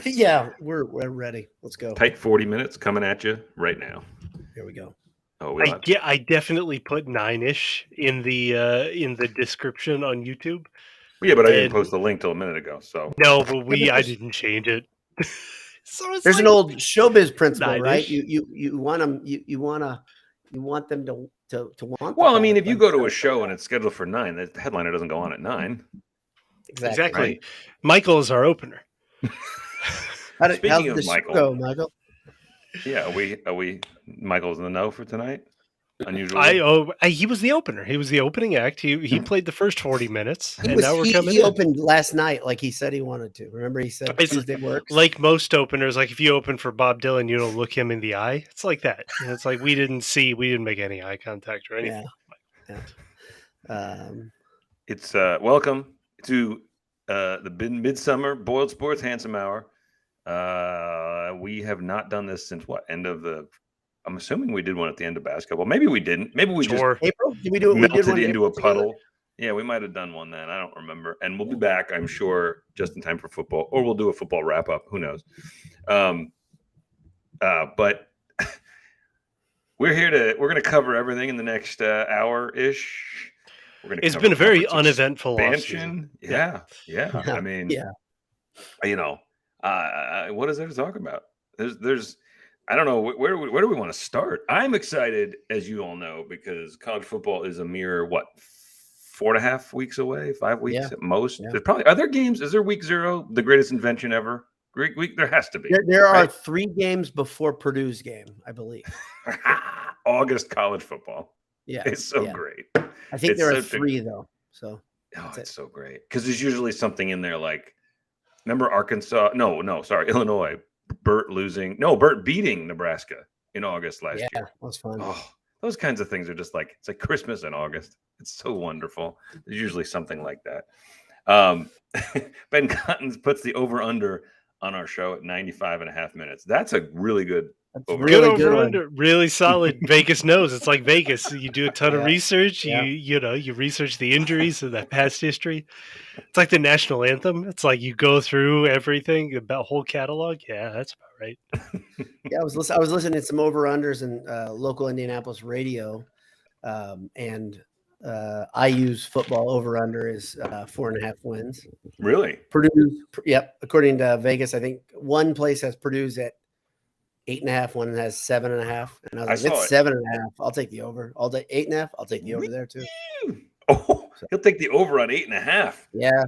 Yeah, we're ready. Let's go. Tight 40 minutes coming at you right now. Here we go. Oh, I definitely put 9-ish in the description on YouTube. Yeah, but I didn't post the link till a minute ago. So no, but I didn't change it. So there's an old showbiz principle, 9-ish. right? You want them. You want them to want. Well, I mean, if you go to a show and it's scheduled for 9, the headliner doesn't go on at 9. Exactly. Right? Michael is our opener. Speaking of Michael, go, Michael. Yeah, are we Michael's in the know for tonight? Unusually, he was the opener. He was the opening act. He played the first 40 minutes, now we're coming. He opened last night, like he said he wanted to. Remember, he said Tuesday works. Like most openers, like if you open for Bob Dylan, you don't look him in the eye. It's like that. It's like we didn't make any eye contact or anything. Yeah. It's welcome to the Midsummer Boiled Sports Handsome Hour. We have not done this since end of the. I'm assuming we did one at the end of basketball. Maybe we didn't. Maybe we just April. Did we do it? Melted into a puddle. Together? Yeah, we might have done one then. I don't remember. And we'll be back, I'm sure, just in time for football, or we'll do a football wrap up. Who knows? But we're going to cover everything in the next hour ish. It's been a very uneventful expansion. Yeah. I mean, what is there to talk about? There's I don't know where do we want to start? I'm excited, as you all know, because college football is a mere 4.5 weeks away, 5 weeks at most. Yeah. There's probably other games. Is there week 0, the greatest invention ever? Great week. There has to be. There are 3 games before Purdue's game, I believe. August college football. Yeah, it's so great. I think there are 3 though. So it's so great because there's usually something in there like, remember Arkansas? Illinois. Burt beating Nebraska in August last year. Yeah, that was fun. Oh, those kinds of things are just like, it's like Christmas in August. It's so wonderful. There's usually something like that. Ben Cottons puts the over-under on our show at 95.5 minutes. That's a really good over-under. Really solid. Vegas knows. It's like Vegas. You do a ton of research. You research the injuries and that past history. It's like the national anthem. It's like you go through everything about whole catalog. Yeah, that's about right. Yeah, I was listening to some over-unders in local Indianapolis radio, and IU's football over-under is 4.5 wins. Really? Purdue, according to Vegas, I think one place has Purdue's at 8.5, one has 7.5, and I was like, it's 7.5. I'll take the over. I'll take 8.5. I'll take the over there too. Oh, he'll take the over on 8.5. Yeah,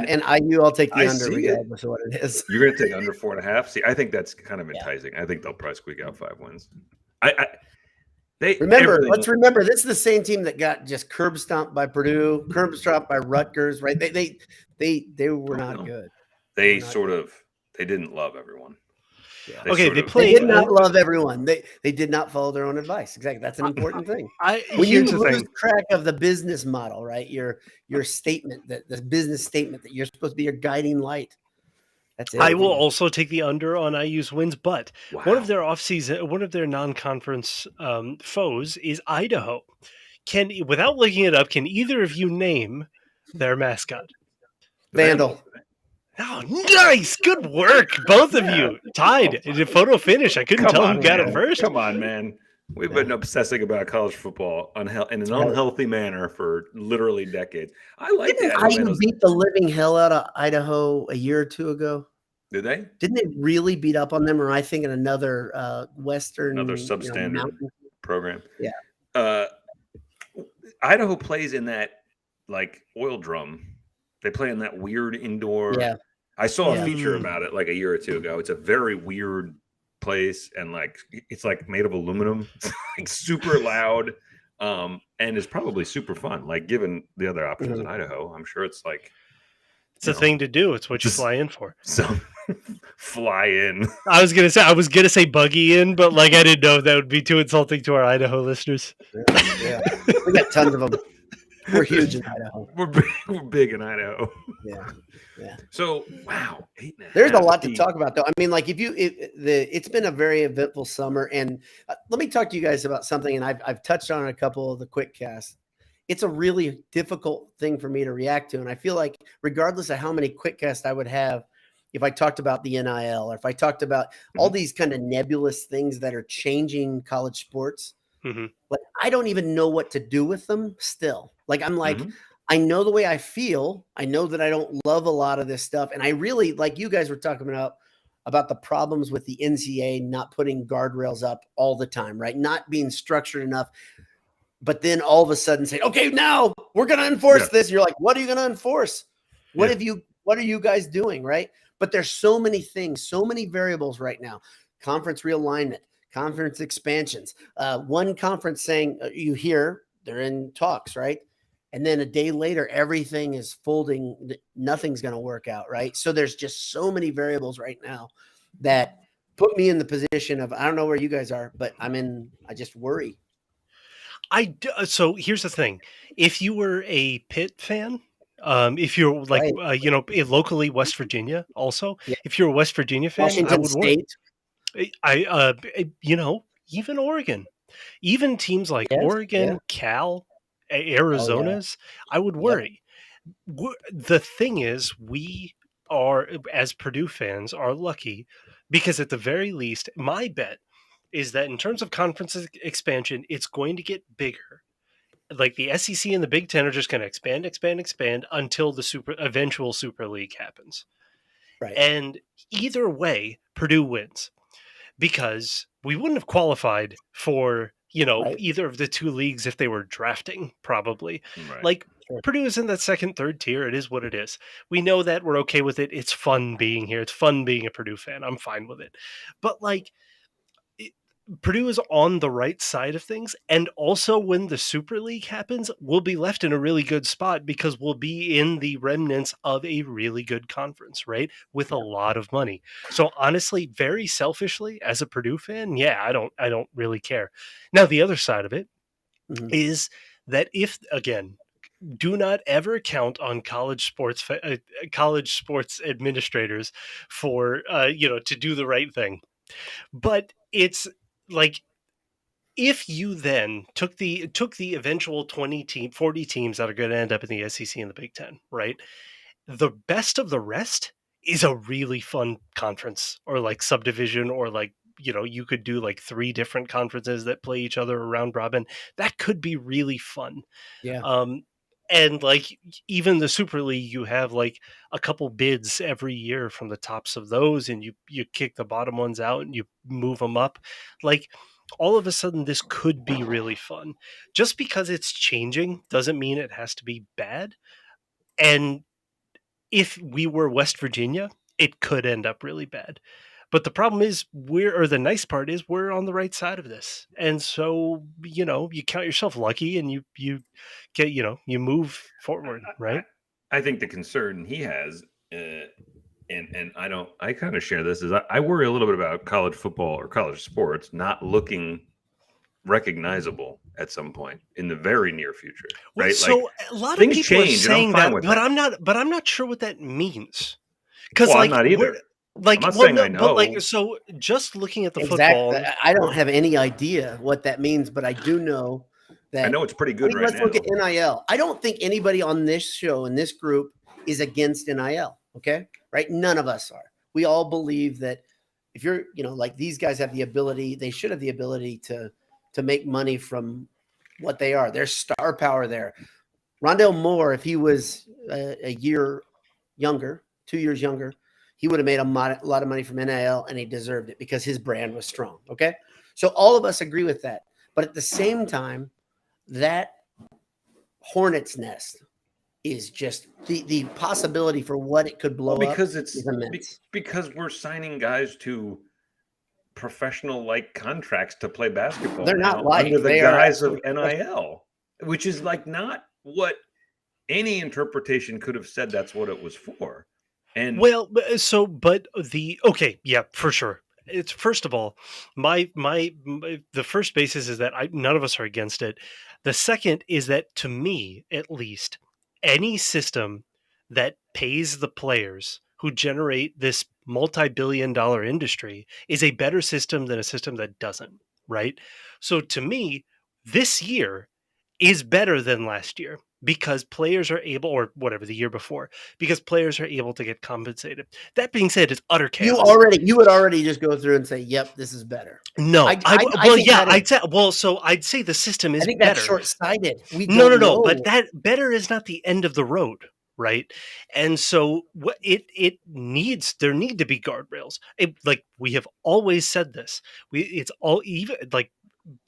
and IU, I'll take the under regardless of what it is. You're going to take under 4.5. See, I think that's kind of enticing. I think they'll probably squeak out 5 wins. Let's remember, this is the same team that got just curb stomped by Purdue, curb stomped by Rutgers, right? They were not good. They didn't love everyone. Yeah. They did not love everyone. They did not follow their own advice. Exactly. That's an important thing. When you lose track of the business model, right? Your statement, the business statement that you're supposed to be your guiding light. That's it. I will also take the under on IU's wins, but one of their non-conference foes is Idaho. Without looking it up, can either of you name their mascot? Vandal. Oh, nice. Good work. Both of you tied in a photo finish. I couldn't tell who got it first. Come on, man. We've been obsessing about college football in an unhealthy manner for literally decades. I like that. IU beat the living hell out of Idaho a year or 2 ago. Did they? Didn't they really beat up on them? Or I think in another substandard program. Yeah. Idaho plays in that like oil drum. They play in that weird indoor. Yeah. I saw a feature about it like a year or 2 ago. It's a very weird place, and like it's like made of aluminum. It's like super loud, and it's probably super fun. Like given the other options in Idaho, I'm sure it's like it's a thing to do. It's what you fly in for. So fly in. I was gonna say buggy in, but like I didn't know if that would be too insulting to our Idaho listeners. Yeah. We got tons of them. We're huge in Idaho. We're big in Idaho. Yeah. So wow, 8.5. There's a lot to talk about, though. I mean, like it's been a very eventful summer, and let me talk to you guys about something. And I've touched on a couple of the quick casts. It's a really difficult thing for me to react to, and I feel like regardless of how many quick casts I would have, if I talked about the NIL, or if I talked about all these kind of nebulous things that are changing college sports, like I don't even know what to do with them still. Like, I'm like, I know the way I feel. I know that I don't love a lot of this stuff. And I really, like you guys were talking about the problems with the NCAA not putting guardrails up all the time, right? Not being structured enough. But then all of a sudden say, okay, now we're going to enforce this. You're like, what are you going to enforce? What are you guys doing? Right. But there's so many things, so many variables right now. Conference realignment, conference expansions, one conference saying you hear they're in talks, right? And then a day later, everything is folding. Nothing's going to work out. Right. So there's just so many variables right now that put me in the position of, I don't know where you guys are, but I just worry. So here's the thing. If you were a Pitt fan, if you're like, locally West Virginia, also, if you're a West Virginia fan, Washington State, even Oregon, even teams like Oregon, Cal, Arizona's, I would worry. The thing is, we are, as Purdue fans, are lucky because at the very least, my bet is that in terms of conference expansion, it's going to get bigger. Like the SEC and the Big Ten are just going to expand until the eventual Super League happens. Right. And either way, Purdue wins because we wouldn't have qualified for, either of the two leagues if they were drafting, probably. Right. Like Purdue is in that second, third tier. It is what it is. We know that. We're okay with it. It's fun being here. It's fun being a Purdue fan. I'm fine with it. But like, Purdue is on the right side of things. And also when the Super League happens, we'll be left in a really good spot because we'll be in the remnants of a really good conference, right? With a lot of money. So honestly, very selfishly as a Purdue fan, I don't really care. Now, the other side of it is that if, again, do not ever count on college sports administrators for, to do the right thing. But it's like, if you then took the eventual 40 teams that are going to end up in the SEC and the Big Ten, right? The best of the rest is a really fun conference or like subdivision, or like, you could do like 3 different conferences that play each other around robin. That could be really fun. Yeah. And like even the Super League, you have like a couple bids every year from the tops of those, and you kick the bottom ones out and you move them up. Like all of a sudden, this could be really fun. Just because it's changing doesn't mean it has to be bad. And if we were West Virginia, it could end up really bad. But the problem is the nice part is we're on the right side of this. And so, you count yourself lucky and you get, you move forward, right? I think the concern he has, and I kind of share this, is I worry a little bit about college football or college sports not looking recognizable at some point in the very near future, right? So like, a lot of people are saying that, but I'm not sure what that means. Because I'm not either. Like, I'm not saying I know. But like, so just looking at the football, I don't have any idea what that means, but I do know that I know it's pretty good right now. Let's look at NIL. I don't think anybody on this show in this group is against NIL. Okay, right? None of us are. We all believe that if you're, like these guys have the ability, they should have the ability to make money from what they are. There's star power there. Rondell Moore, if he was a year younger, 2 years younger, he would have made a lot of money from NIL, and he deserved it because his brand was strong. Okay. So all of us agree with that. But at the same time, that Hornets Nest is just the possibility for what it could blow up. Because we're signing guys to professional contracts to play basketball. They're not under the guise of NIL, which is like not what any interpretation could have said that's what it was for. And for sure. It's, first of all, the first basis is that none of us are against it. The second is that, to me, at least, any system that pays the players who generate this multi-billion-dollar industry is a better system than a system that doesn't, right? So to me, this year is better than last year. because players are able, or whatever, the year before, because players are able to get compensated. That being said, it's utter chaos. You would already just go through and say, "Yep, this is better." No, I'd say the system is better. I think that's short-sighted. No, but that better is not the end of the road, right? And so what there need to be guardrails. Like we have always said this. It's all even like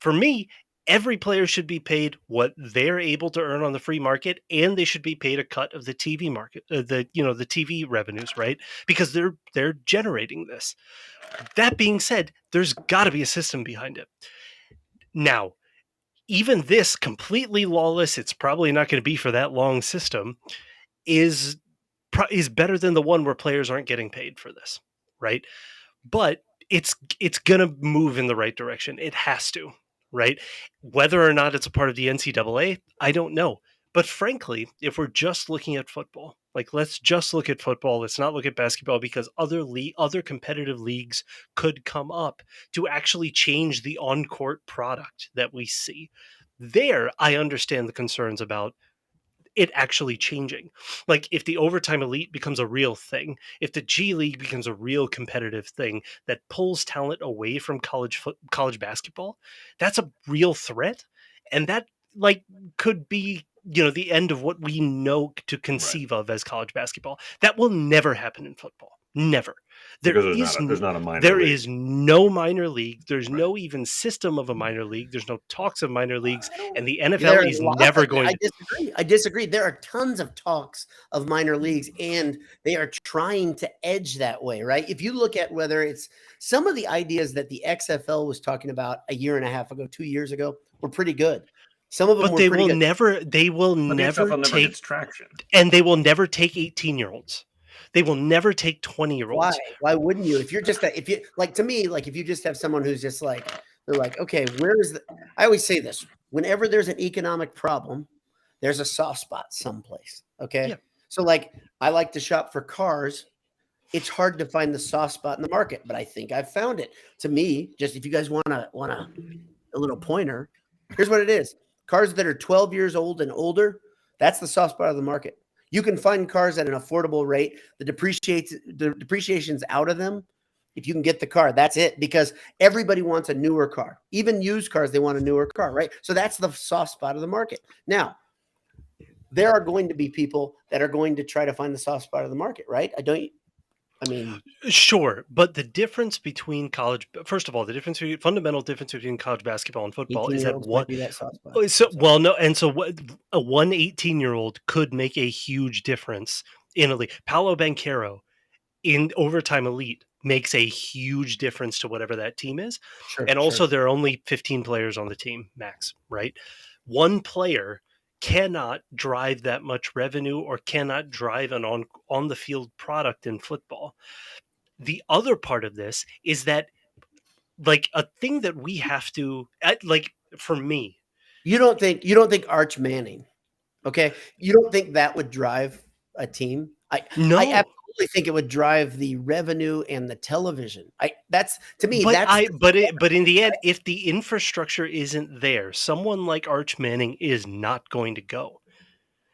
for me. Every player should be paid what they're able to earn on the free market, and they should be paid a cut of the TV market, the TV revenues, right? Because they're generating this. That being said, there's got to be a system behind it. Now, even this completely lawless, it's probably not going to be for that long system, is better than the one where players aren't getting paid for this, right? But it's going to move in the right direction. It has to. Right? Whether or not it's a part of the NCAA, I don't know. But frankly, if we're just looking at football, like let's just look at football, let's not look at basketball, because other competitive leagues could come up to actually change the on-court product that we see. There, I understand the concerns about it actually changing. Like if the overtime elite becomes a real thing, if the G League becomes a real competitive thing that pulls talent away from college basketball, that's a real threat. And that like could be, the end of what we know to conceive of as college basketball. That will never happen in football. Never. There's not a minor There league. is no minor league. There's no even system of a minor league. There's no talks of minor leagues. And the NFL is never going to... I disagree. There are tons of talks of minor leagues, and they are trying to edge that way, right? If you look at whether it's some of the ideas that the XFL was talking about a year and a half ago, 2 years ago, were pretty good. Some of them were pretty good. They will never take traction. And they will never take 18-year-olds. They will never take 20-year-olds. Why wouldn't you? If you just have someone who's just like, they're like, okay, I always say this, whenever there's an economic problem, there's a soft spot someplace. Okay. Yeah. So like, I like to shop for cars. It's hard to find the soft spot in the market, but I think I've found it. To me, just if you guys want a little pointer, here's what it is. Cars that are 12 years old and older, that's the soft spot of the market. You can find cars at an affordable rate. The depreciation's out of them. If you can get the car, that's it, because everybody wants a newer car. Even used cars, they want a newer car, right? So that's the soft spot of the market. Now, there are going to be people that are going to try to find the soft spot of the market, right? Sure, but the difference between first of all, fundamental difference between college basketball and football is that one. A 18-year-old could make a huge difference in a league. Paolo Banchero in overtime elite makes a huge difference to whatever that team is, also there are only 15 players on the team max, right? One player cannot drive that much revenue or cannot drive an on the field product in football. The other part of this is that, like, a thing that we have to, like, for me, you don't think Arch Manning, okay? You don't think that would drive a team? No. I absolutely think it would drive the revenue and the television. But in the end, if the infrastructure isn't there, someone like Arch Manning is not going to go.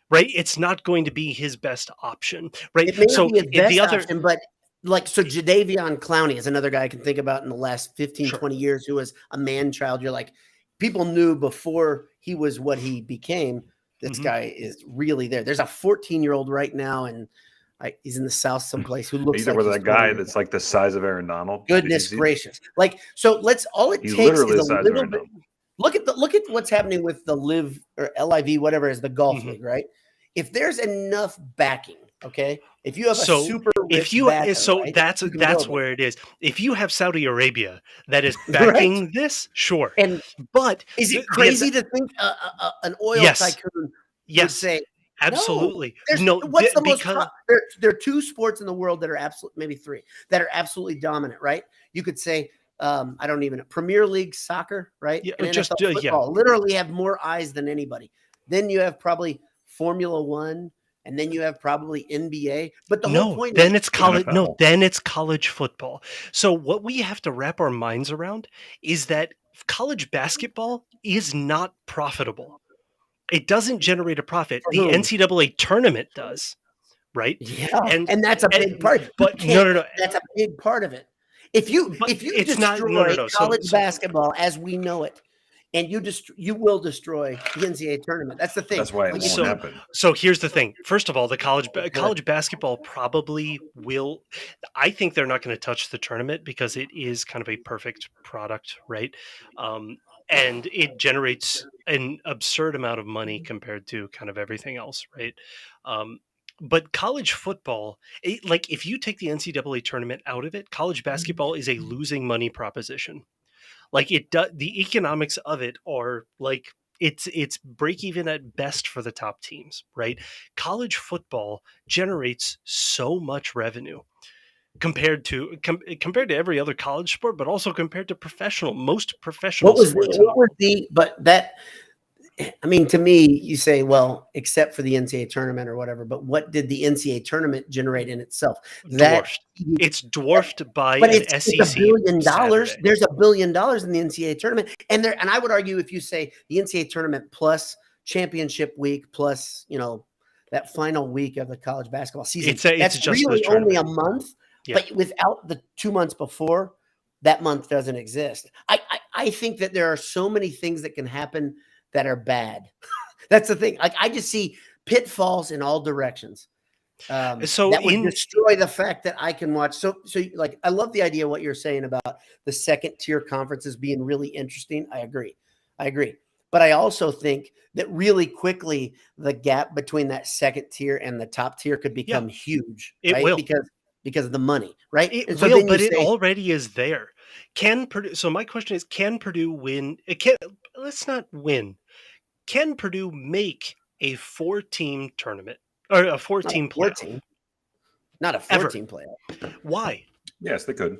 Right? It's not going to be his best option. Right? It may not be his best option, but Jadeveon Clowney is another guy I can think about in the last 15, 20 years who was a man-child. You're like, people knew before he was what he became, this guy is really there. There's a 14-year-old right now, and he's in the South someplace who looks like that guy that's like the size of Aaron Donald. Goodness gracious! Like, so all it takes is a little bit. Look at what's happening with the Live or LIV, whatever is the golf league, right? If there's enough backing, okay. If you have a super rich that's where it is. If you have Saudi Arabia that is backing this, sure. But is it crazy to think an oil tycoon would say? Absolutely. No. There are two sports in the world that are maybe three that are absolutely dominant, right? You could say, I don't even know, Premier League soccer, right? Yeah, and NFL football literally have more eyes than anybody. Then you have probably Formula One, and then you have probably NBA. But the whole point then it's college. No, then it's college football. So what we have to wrap our minds around is that college basketball is not profitable. It doesn't generate a profit. The NCAA tournament does, right? Yeah, and that's a big part. But no, that's a big part of it. If you destroy college basketball as we know it, and you will destroy the NCAA tournament. That's the thing. That's why it won't happen. So here's the thing. First of all, the college basketball probably will. I think they're not going to touch the tournament because it is kind of a perfect product, right? And it generates an absurd amount of money compared to kind of everything else, right? But college football, like if you take the NCAA tournament out of it, college basketball is a losing money proposition. Like the economics of it are like it's break even at best for the top teams, right? College football generates so much revenue compared to every other college sport, but also compared to most professional sports. I mean, to me, you say, well, except for the NCAA tournament or whatever, but what did the NCAA tournament generate in itself? It's dwarfed by an SEC. It's $1 billion. There's $1 billion in the NCAA tournament. And I would argue if you say the NCAA tournament plus championship week plus, that final week of the college basketball season, that's just really only a month. Yeah. But without the 2 months before, that month doesn't exist. I think that there are so many things that can happen that are bad. That's the thing. Like I just see pitfalls in all directions. So that would destroy the fact that I can watch. So like I love the idea of what you're saying about the second tier conferences being really interesting. I agree. But I also think that really quickly the gap between that second tier and the top tier could become huge. It will because of the money, right? It will, but it already is there. Can Purdue? So my question is, can Purdue win? Let's not win. Can Purdue make a 4-team tournament or a 4-team playoff? Not a 4-team playoff. Why? Yes, they could.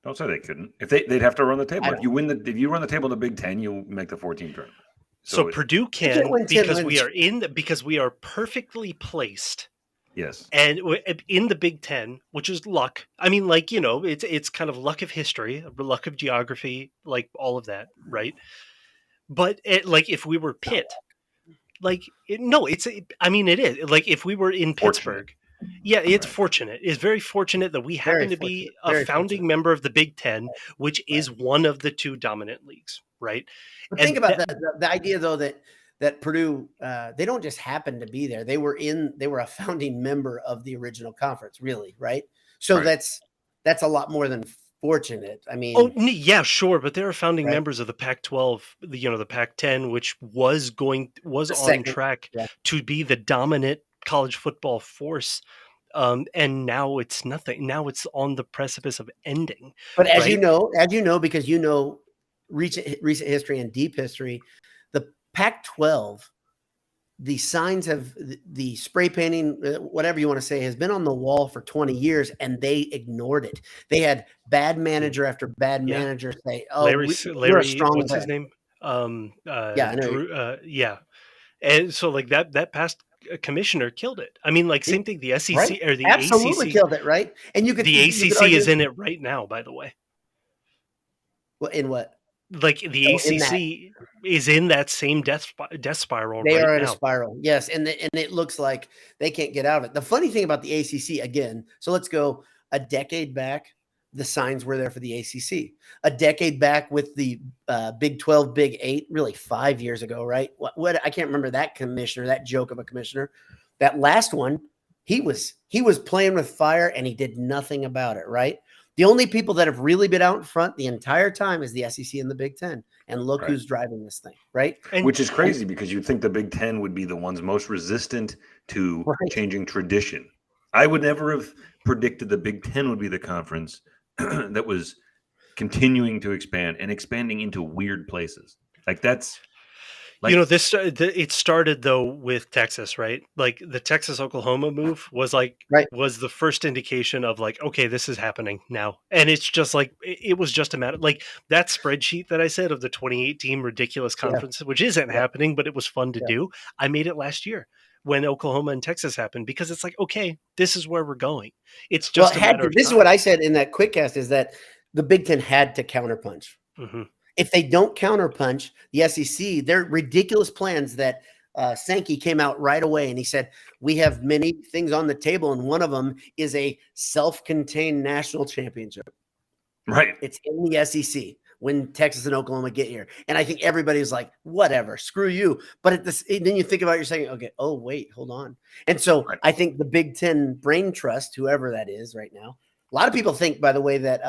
Don't say they couldn't. If they'd have to run the table. If you run the table in the Big Ten, you'll make the 4-team tournament. So Purdue can because we are perfectly placed. Yes. And in the Big Ten, which is luck. I mean, like, it's kind of luck of history, luck of geography, like all of that, right? But if we were Pitt, it is. Like if we were in Pittsburgh, it's fortunate. It's very fortunate that we happen to be a founding member of the Big Ten, which is one of the 2 dominant leagues, right? But think about the idea, though, that Purdue, they don't just happen to be there. They were a founding member of the original conference, really, right? So that's a lot more than fortunate. I mean, sure, but they are founding members of the Pac-12, the Pac-10, which was on track to be the dominant college football force. And now it's nothing. Now it's on the precipice of ending. But as you know, because recent history and deep history, the Pac-12, the signs of the spray painting, whatever you want to say, has been on the wall for 20 years, and they ignored it. They had bad manager after bad manager say, "Oh, Larry, we're strong." What's his name? And so like that past commissioner killed it. I mean, like same thing. The SEC or the absolutely ACC killed it, right? And the ACC is in it right now, by the way. Well, in what? Like the ACC is in that same death spiral. They are in a spiral, yes, and it looks like they can't get out of it. The funny thing about the ACC, again, so let's go a decade back. The signs were there for the ACC. A decade back with the Big 12, Big 8, really 5 years ago, right? What I can't remember that commissioner, that joke of a commissioner. That last one, he was playing with fire and he did nothing about it, right? The only people that have really been out in front the entire time is the SEC and the Big Ten. And look who's driving this thing, right? Which is crazy because you'd think the Big Ten would be the ones most resistant to changing tradition. I would never have predicted the Big Ten would be the conference that was continuing to expand and expanding into weird places. Like that's... it started though with Texas, right? Like the Texas-Oklahoma move was was the first indication of like, okay, this is happening now. And it's just like, it was just a matter, like that spreadsheet that I said of the 2018 ridiculous conference, which isn't happening, but it was fun to do. I made it last year when Oklahoma and Texas happened because it's like, okay, this is where we're going. It's just this is what I said in that quick cast is that the Big Ten had to counterpunch. Mm-hmm. If they don't counterpunch the SEC, their ridiculous plans that Sankey came out right away and he said, we have many things on the table, and one of them is a self-contained national championship. Right. It's in the SEC when Texas and Oklahoma get here. And I think everybody's like, whatever, screw you. But then you think about it, you're saying, okay, oh, wait, hold on. And so I think the Big Ten brain trust, whoever that is right now, a lot of people think, by the way, that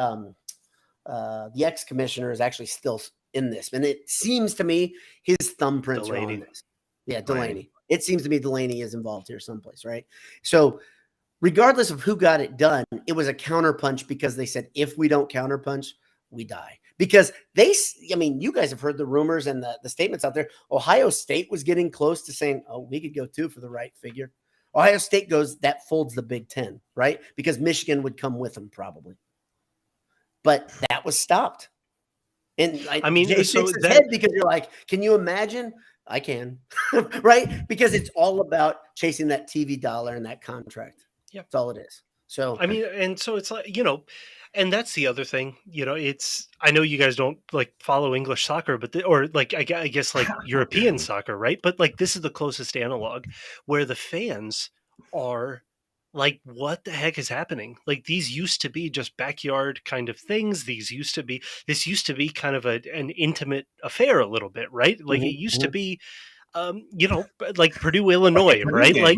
the ex-commissioner is actually still in this. And it seems to me his thumbprints are on this. Yeah, Delaney. It seems to me Delaney is involved here someplace, right? So regardless of who got it done, it was a counterpunch because they said, if we don't counterpunch, we die. Because you guys have heard the rumors and the statements out there. Ohio State was getting close to saying, oh, we could go too for the right figure. Ohio State goes, that folds the Big Ten, right? Because Michigan would come with them probably. But that was stopped. And Jay shakes his head because you're like, can you imagine? I can, right? Because it's all about chasing that TV dollar and that contract. Yeah, that's all it is. So and so it's like, and that's the other thing. It's, I know you guys don't like follow English soccer, but I guess like European soccer, right? But like this is the closest analog where the fans are like, what the heck is happening? Like these used to be just backyard kind of things. This used to be kind of an intimate affair a little bit, right? Like it used to be, like Purdue, Illinois, like right? Like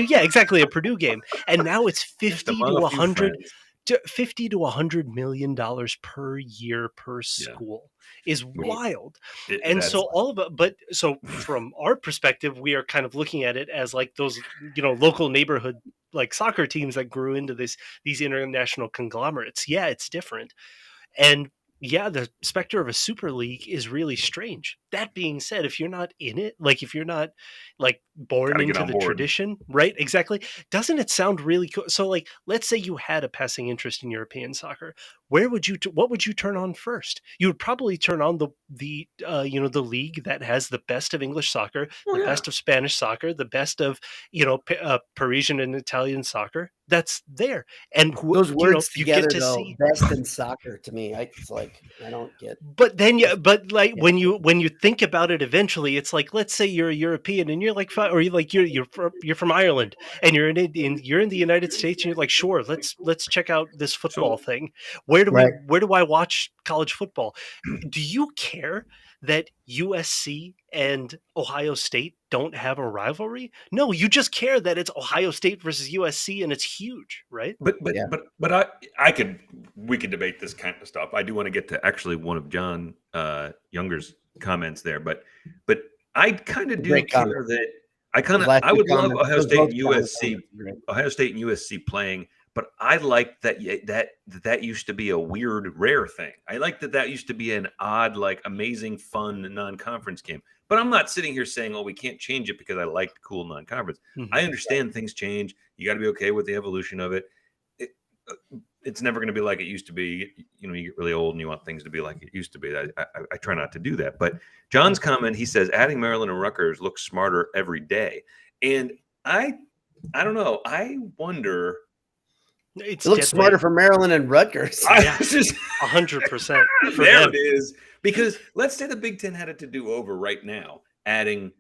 yeah, exactly, a Purdue game. And now it's 50 to 100 to $100 million per year per school is wild. So all of it, but so from our perspective, we are kind of looking at it as like those, local neighborhood like soccer teams that grew into these international conglomerates. Yeah, it's different. And yeah, the specter of a super league is really strange. That being said, if you're not in it, like if you're not like born into the tradition, right? Exactly. Doesn't it sound really cool? So like, let's say you had a passing interest in European soccer. What would you turn on first? You would probably turn on the league that has the best of English soccer, best of Spanish soccer, the best of, Parisian and Italian soccer. That's there. And those words together, you get to see best in soccer to me. It's like, I don't get. But then, when you think about it, eventually, it's like, let's say you're a European and you're like, or you're from Ireland and you're in the United States and you're like, sure, let's check out this football thing. Where do I watch college football? Do you care that USC and Ohio State don't have a rivalry? No, you just care that it's Ohio State versus USC and it's huge, right? But we could debate this kind of stuff. I do want to get to actually one of John Younger's comments there, but I kind of do care that I would love Ohio State and USC playing. But I like that used to be a weird, rare thing. I like that used to be an odd, like amazing, fun non-conference game. But I'm not sitting here saying, "Oh, we can't change it because I like cool non-conference." Mm-hmm. I understand things change. You got to be okay with the evolution of it. It's never going to be like it used to be. You get really old and you want things to be like it used to be. I try not to do that. But John's comment, he says, adding Maryland and Rutgers looks smarter every day. And I don't know. I wonder. It looks smarter for Maryland and Rutgers. Yeah, 100%. There it is. Because let's say the Big Ten had it to do over right now, adding,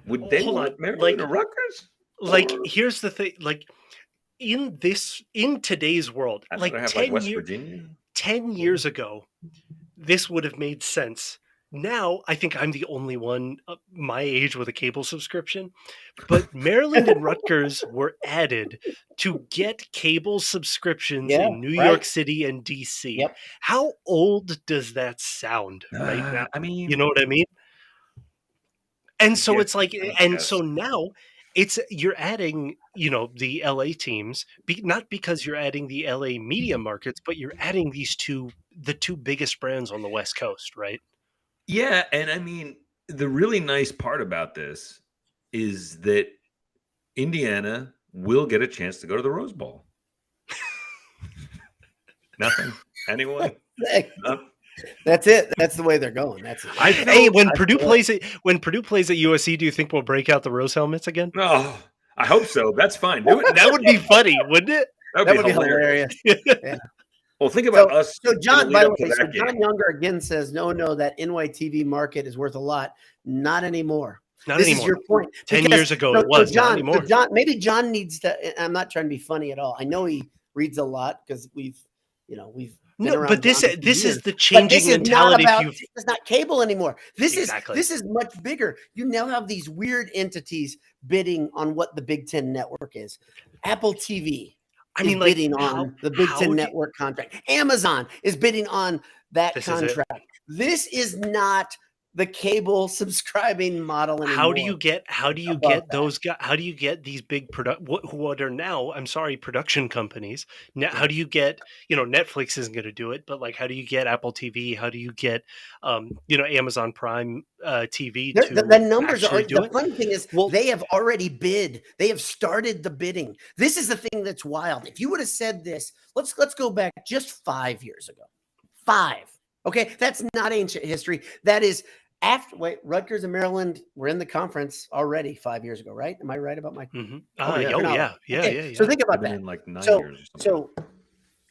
would they want Maryland or Rutgers? Like, here's the thing. Like, in today's world, like 10 years ago, this would have made sense. Now, I think I'm the only one my age with a cable subscription, but Maryland and Rutgers were added to get cable subscriptions in New York City and DC. Yep. How old does that sound right now? I mean, you know what I mean? And so it's like, so now you're adding, the LA teams, not because you're adding the LA media markets, but you're adding the two biggest brands on the West Coast, right? Yeah, and I mean, the really nice part about this is that Indiana will get a chance to go to the Rose Bowl. Nothing? Anyone? That's it. That's the way they're going. That's it. When Purdue plays at USC, do you think we'll break out the rose helmets again? Oh, I hope so. That's fine. That would be funny, wouldn't it? That would be hilarious. Yeah. Well, think about us. So John, by the way, John Younger again says, no, that NYTV market is worth a lot. Not anymore. Not this anymore. is your point. 10 years ago, it was not anymore. Maybe John needs to. I'm not trying to be funny at all. I know he reads a lot because we've no, but this is the changing mentality. This is not cable anymore. This is much bigger. You now have these weird entities bidding on what the Big Ten network is. Apple TV is bidding on the Big Ten network contract. Amazon is bidding on that contract. This is not the cable subscribing model anymore. How do you get those guys? How do you get these big what are now, I'm sorry, production companies? Now, how do you get, Netflix isn't going to do it, but like, how do you get Apple TV? How do you get, Amazon Prime TV? The numbers are, the funny thing is, they have already bid. They have started the bidding. This is the thing that's wild. If you would have said this, let's go back just 5 years ago. 5. Okay. That's not ancient history. That is, Rutgers and Maryland were in the conference already 5 years ago, right? Am I right about my? Mm-hmm. Yeah. So think about that. In like 9 years or something. So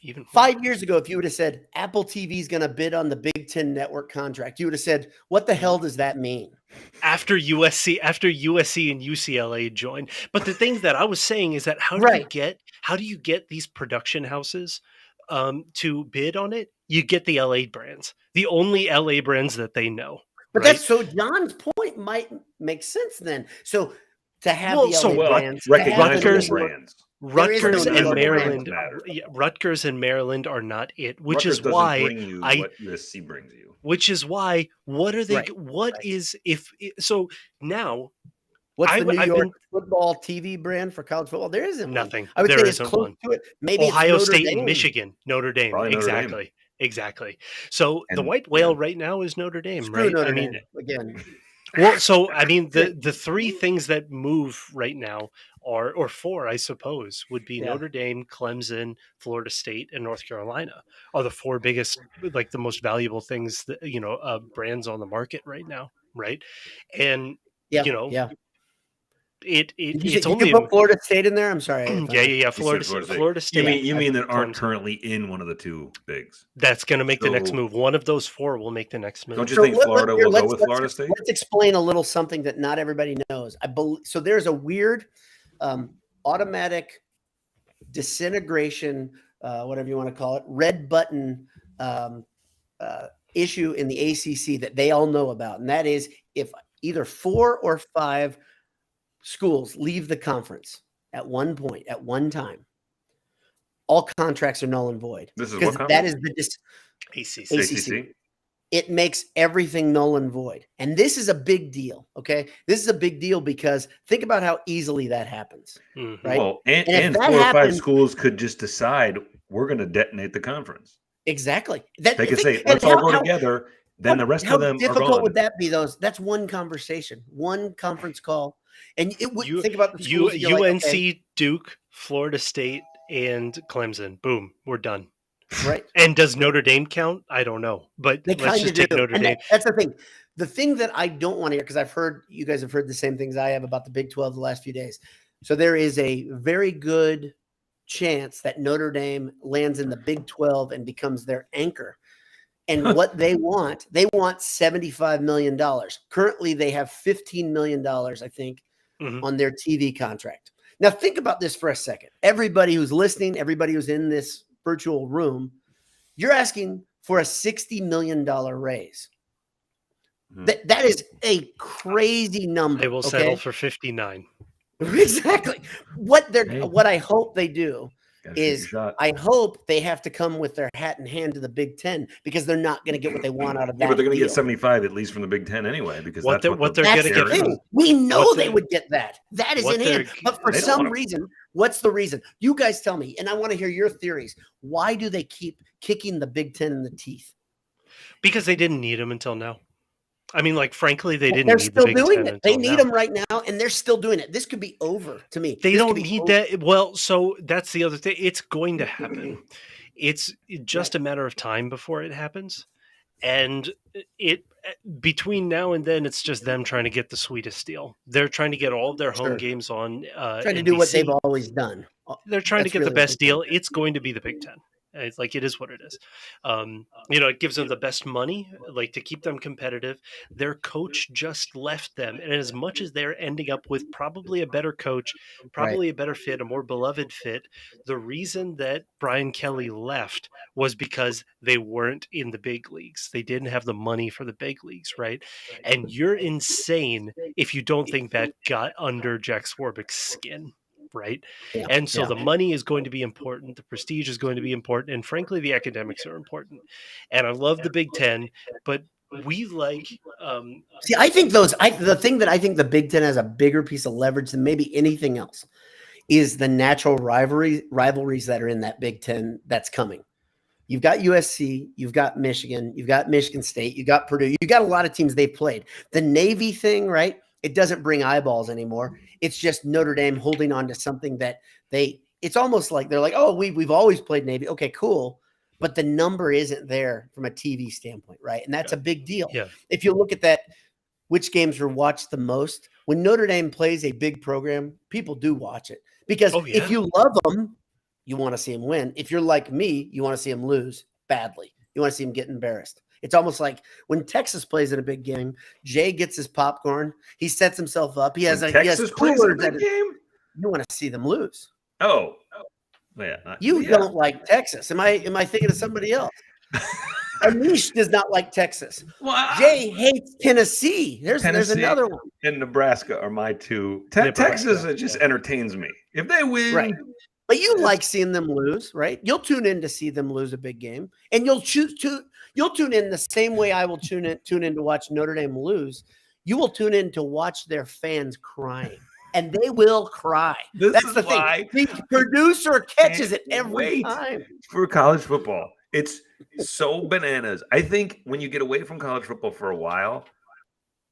even 5 years ago, if you would have said Apple TV is going to bid on the Big Ten network contract, you would have said, "What the hell does that mean?" After USC and UCLA joined, but the thing that I was saying is that how do you get these production houses to bid on it? You get the LA brands, the only LA brands that they know. But that's so John's point might make sense then. So to have brands, recognizable brands. Rutgers and Maryland are not it, which Rutgers is why what USC brings you. Which is why what are they? Right. What is if so now? What's the New York football TV brand for college football? There isn't nothing. I would say it's close to it. Maybe Ohio State and Michigan, Notre Dame. Probably exactly. Notre Dame. Exactly. So the white whale right now is Notre Dame, right? Notre Dame again. Well, so I mean, the three things that move right now are, or four, I suppose, would be Notre Dame, Clemson, Florida State, and North Carolina are the four biggest, like the most valuable things that brands on the market right now, right? And it's only put Florida State in there. I'm sorry. Florida State. You mean that aren't currently in one of the two bigs? That's going to make the next move. One of those four will make the next move. Don't you think Florida will go with Florida State? Let's explain a little something that not everybody knows. I believe so. There's a weird automatic disintegration, whatever you want to call it, red button issue in the ACC that they all know about, and that is if either 4 or 5 schools leave the conference at one point, at one time, all contracts are null and void. This is what that is the ACC. It makes everything null and void. And this is a big deal, okay? This is a big deal because think about how easily that happens, right? Well, and 4 or 5 schools could just decide we're going to detonate the conference. Exactly. They could say, let's all go together. Then the rest of them are gone. How difficult would that be, though? That's one conversation, one conference call. And it would think about the schools, UNC, Duke, Florida State, and Clemson. Boom, we're done. Right. And does Notre Dame count? I don't know, but let's just take Notre Dame. That's the thing. The thing that I don't want to hear, because I've heard you guys have heard the same things I have about the Big 12 the last few days. So there is a very good chance that Notre Dame lands in the Big 12 and becomes their anchor. And what they want $75 million. Currently, they have $15 million, I think, on their TV contract. Now, think about this for a second. Everybody who's listening, everybody who's in this virtual room, you're asking for a $60 million raise. That is a crazy number. They will settle for 59. Exactly. What I hope they do is I hope they have to come with their hat in hand to the Big Ten because they're not going to get what they want out of that. But they're going to get 75 at least from the Big Ten anyway because what they're going to get. We know they would get that. That is in hand. But for some reason, what's the reason? You guys tell me, and I want to hear your theories. Why do they keep kicking the Big Ten in the teeth? Because they didn't need them until now. I mean, like, frankly, they didn't. They're still doing it. They need them right now, and they're still doing it. This could be over to me. They don't need that. Well, so that's the other thing. It's going to happen. It's just a matter of time before it happens. And between now and then, it's just them trying to get the sweetest deal. They're trying to get all of their home games on trying to do what they've always done. They're trying to get the best deal. It's going to be the Big Ten. It's like, it is what it is. It gives them the best money, like, to keep them competitive. Their coach just left them, and as much as they're ending up with probably a better coach, probably a better fit, a more beloved fit, the reason that Brian Kelly left was because they weren't in the big leagues. They didn't have the money for the big leagues, right? And you're insane if you don't think that got under Jack Swarbrick's skin. Right. Yeah, and so the money is going to be important. The prestige is going to be important. And frankly, the academics are important. And I love the Big Ten, but we like, see, I think the thing that I think the Big Ten has a bigger piece of leverage than maybe anything else is the natural rivalries that are in that Big Ten that's coming. You've got USC, you've got Michigan, you've got Michigan State, you've got Purdue, you've got a lot of teams they've played. The Navy thing, right? It doesn't bring eyeballs anymore. It's just Notre Dame holding on to something that it's almost like they're like, oh, we've always played Navy. Okay, cool. But the number isn't there from a TV standpoint, right? And that's a big deal. Yeah. If you look at that, which games are watched the most, when Notre Dame plays a big program, people do watch it. Because if you love them, you want to see them win. If you're like me, you want to see them lose badly. You want to see them get embarrassed. It's almost like when Texas plays in a big game, Jay gets his popcorn. He sets himself up. He has Texas plays in a big game. You want to see them lose. Oh, yeah. You don't like Texas. Am I thinking of somebody else? Anish does not like Texas. Well, Jay hates Tennessee. There's another one. And Nebraska are my two. Texas just entertains me. If they win, right. But you like seeing them lose, right? You'll tune in to see them lose a big game, and you'll tune in the same way I will tune in to watch Notre Dame lose. You will tune in to watch their fans crying, and they will cry. That's the thing. The producer catches it every time. For college football, it's so bananas. I think when you get away from college football for a while,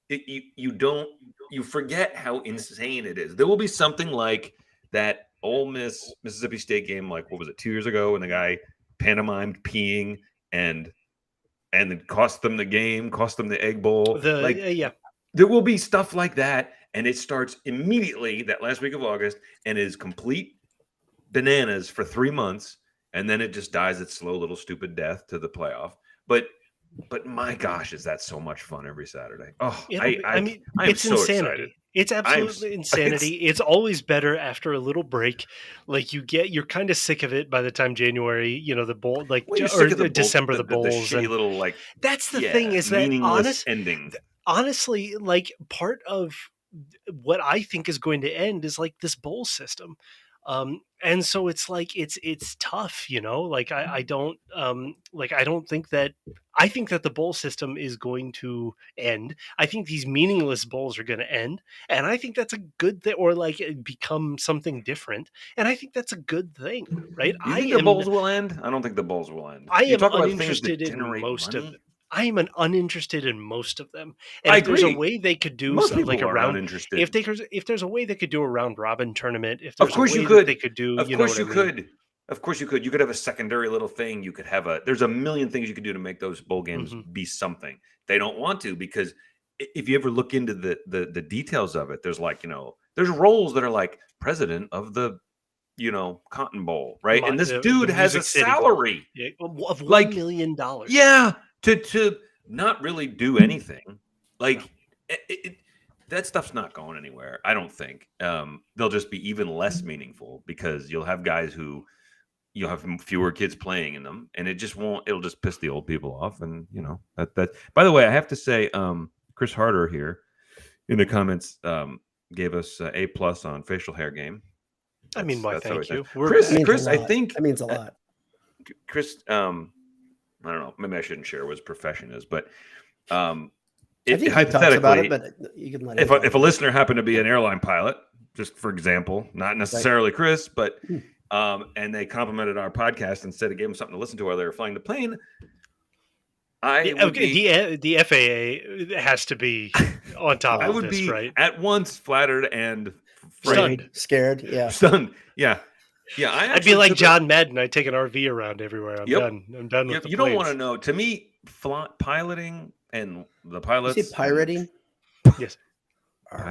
you forget how insane it is. There will be something like that Ole Miss Mississippi State game, like what was it, 2 years ago, when the guy pantomimed peeing and it cost them the game, cost them the Egg Bowl. There will be stuff like that, and it starts immediately that last week of August and is complete bananas for 3 months, and then it just dies its slow little stupid death to the playoff. But my gosh, is that so much fun every Saturday? Oh, I mean, it's so insanity. Excited. It's absolutely insanity. It's always better after a little break. Like you're kind of sick of it by the time January, the bowl, like or December, the bowls. The little like. That's the thing is that ending. Honestly, like part of what I think is going to end is like this bowl system. And so it's like it's tough, like I don't think that the bowl system is going to end. I think these meaningless bowls are going to end, and I think that's a good thing, or like become something different, and I think that's a good thing, right? Do you think the bowls will end? I don't think the bowls will end. I am uninterested in most of them. I am uninterested in most of them. And if there's a way they could do like a round, if there's a way they could do a round robin tournament, if there's a way they could do, of course you could. Of course you could. You could have a secondary little thing. You could have there's a million things you could do to make those bowl games be something. They don't want to, because if you ever look into the details of it, there's like, there's roles that are like president of the Cotton Bowl, right? And this dude has a salary of $1 million. Yeah. To not really do anything, like that stuff's not going anywhere. I don't think they'll just be even less meaningful, because you'll have guys who you'll have fewer kids playing in them, and it'll just piss the old people off. And that. By the way, I have to say, Chris Harder here in the comments gave us A+ on facial hair game. I mean, why? Thank you, Chris. I think that means a lot. Chris. I don't know. Maybe I shouldn't share what his profession is, but hypothetically, about it, but you can let if a listener happened to be an airline pilot, just for example, not necessarily Chris, but and they complimented our podcast and said it gave them something to listen to while they were flying the plane. The FAA has to be on top of this, right? I would be at once flattered and stunned, scared, stunned, yeah. Yeah, I'd be like John Madden. I'd take an RV around everywhere. I'm done. I'm done with the You don't want to know. To me, piloting and the pilots. You say pirating? Yes.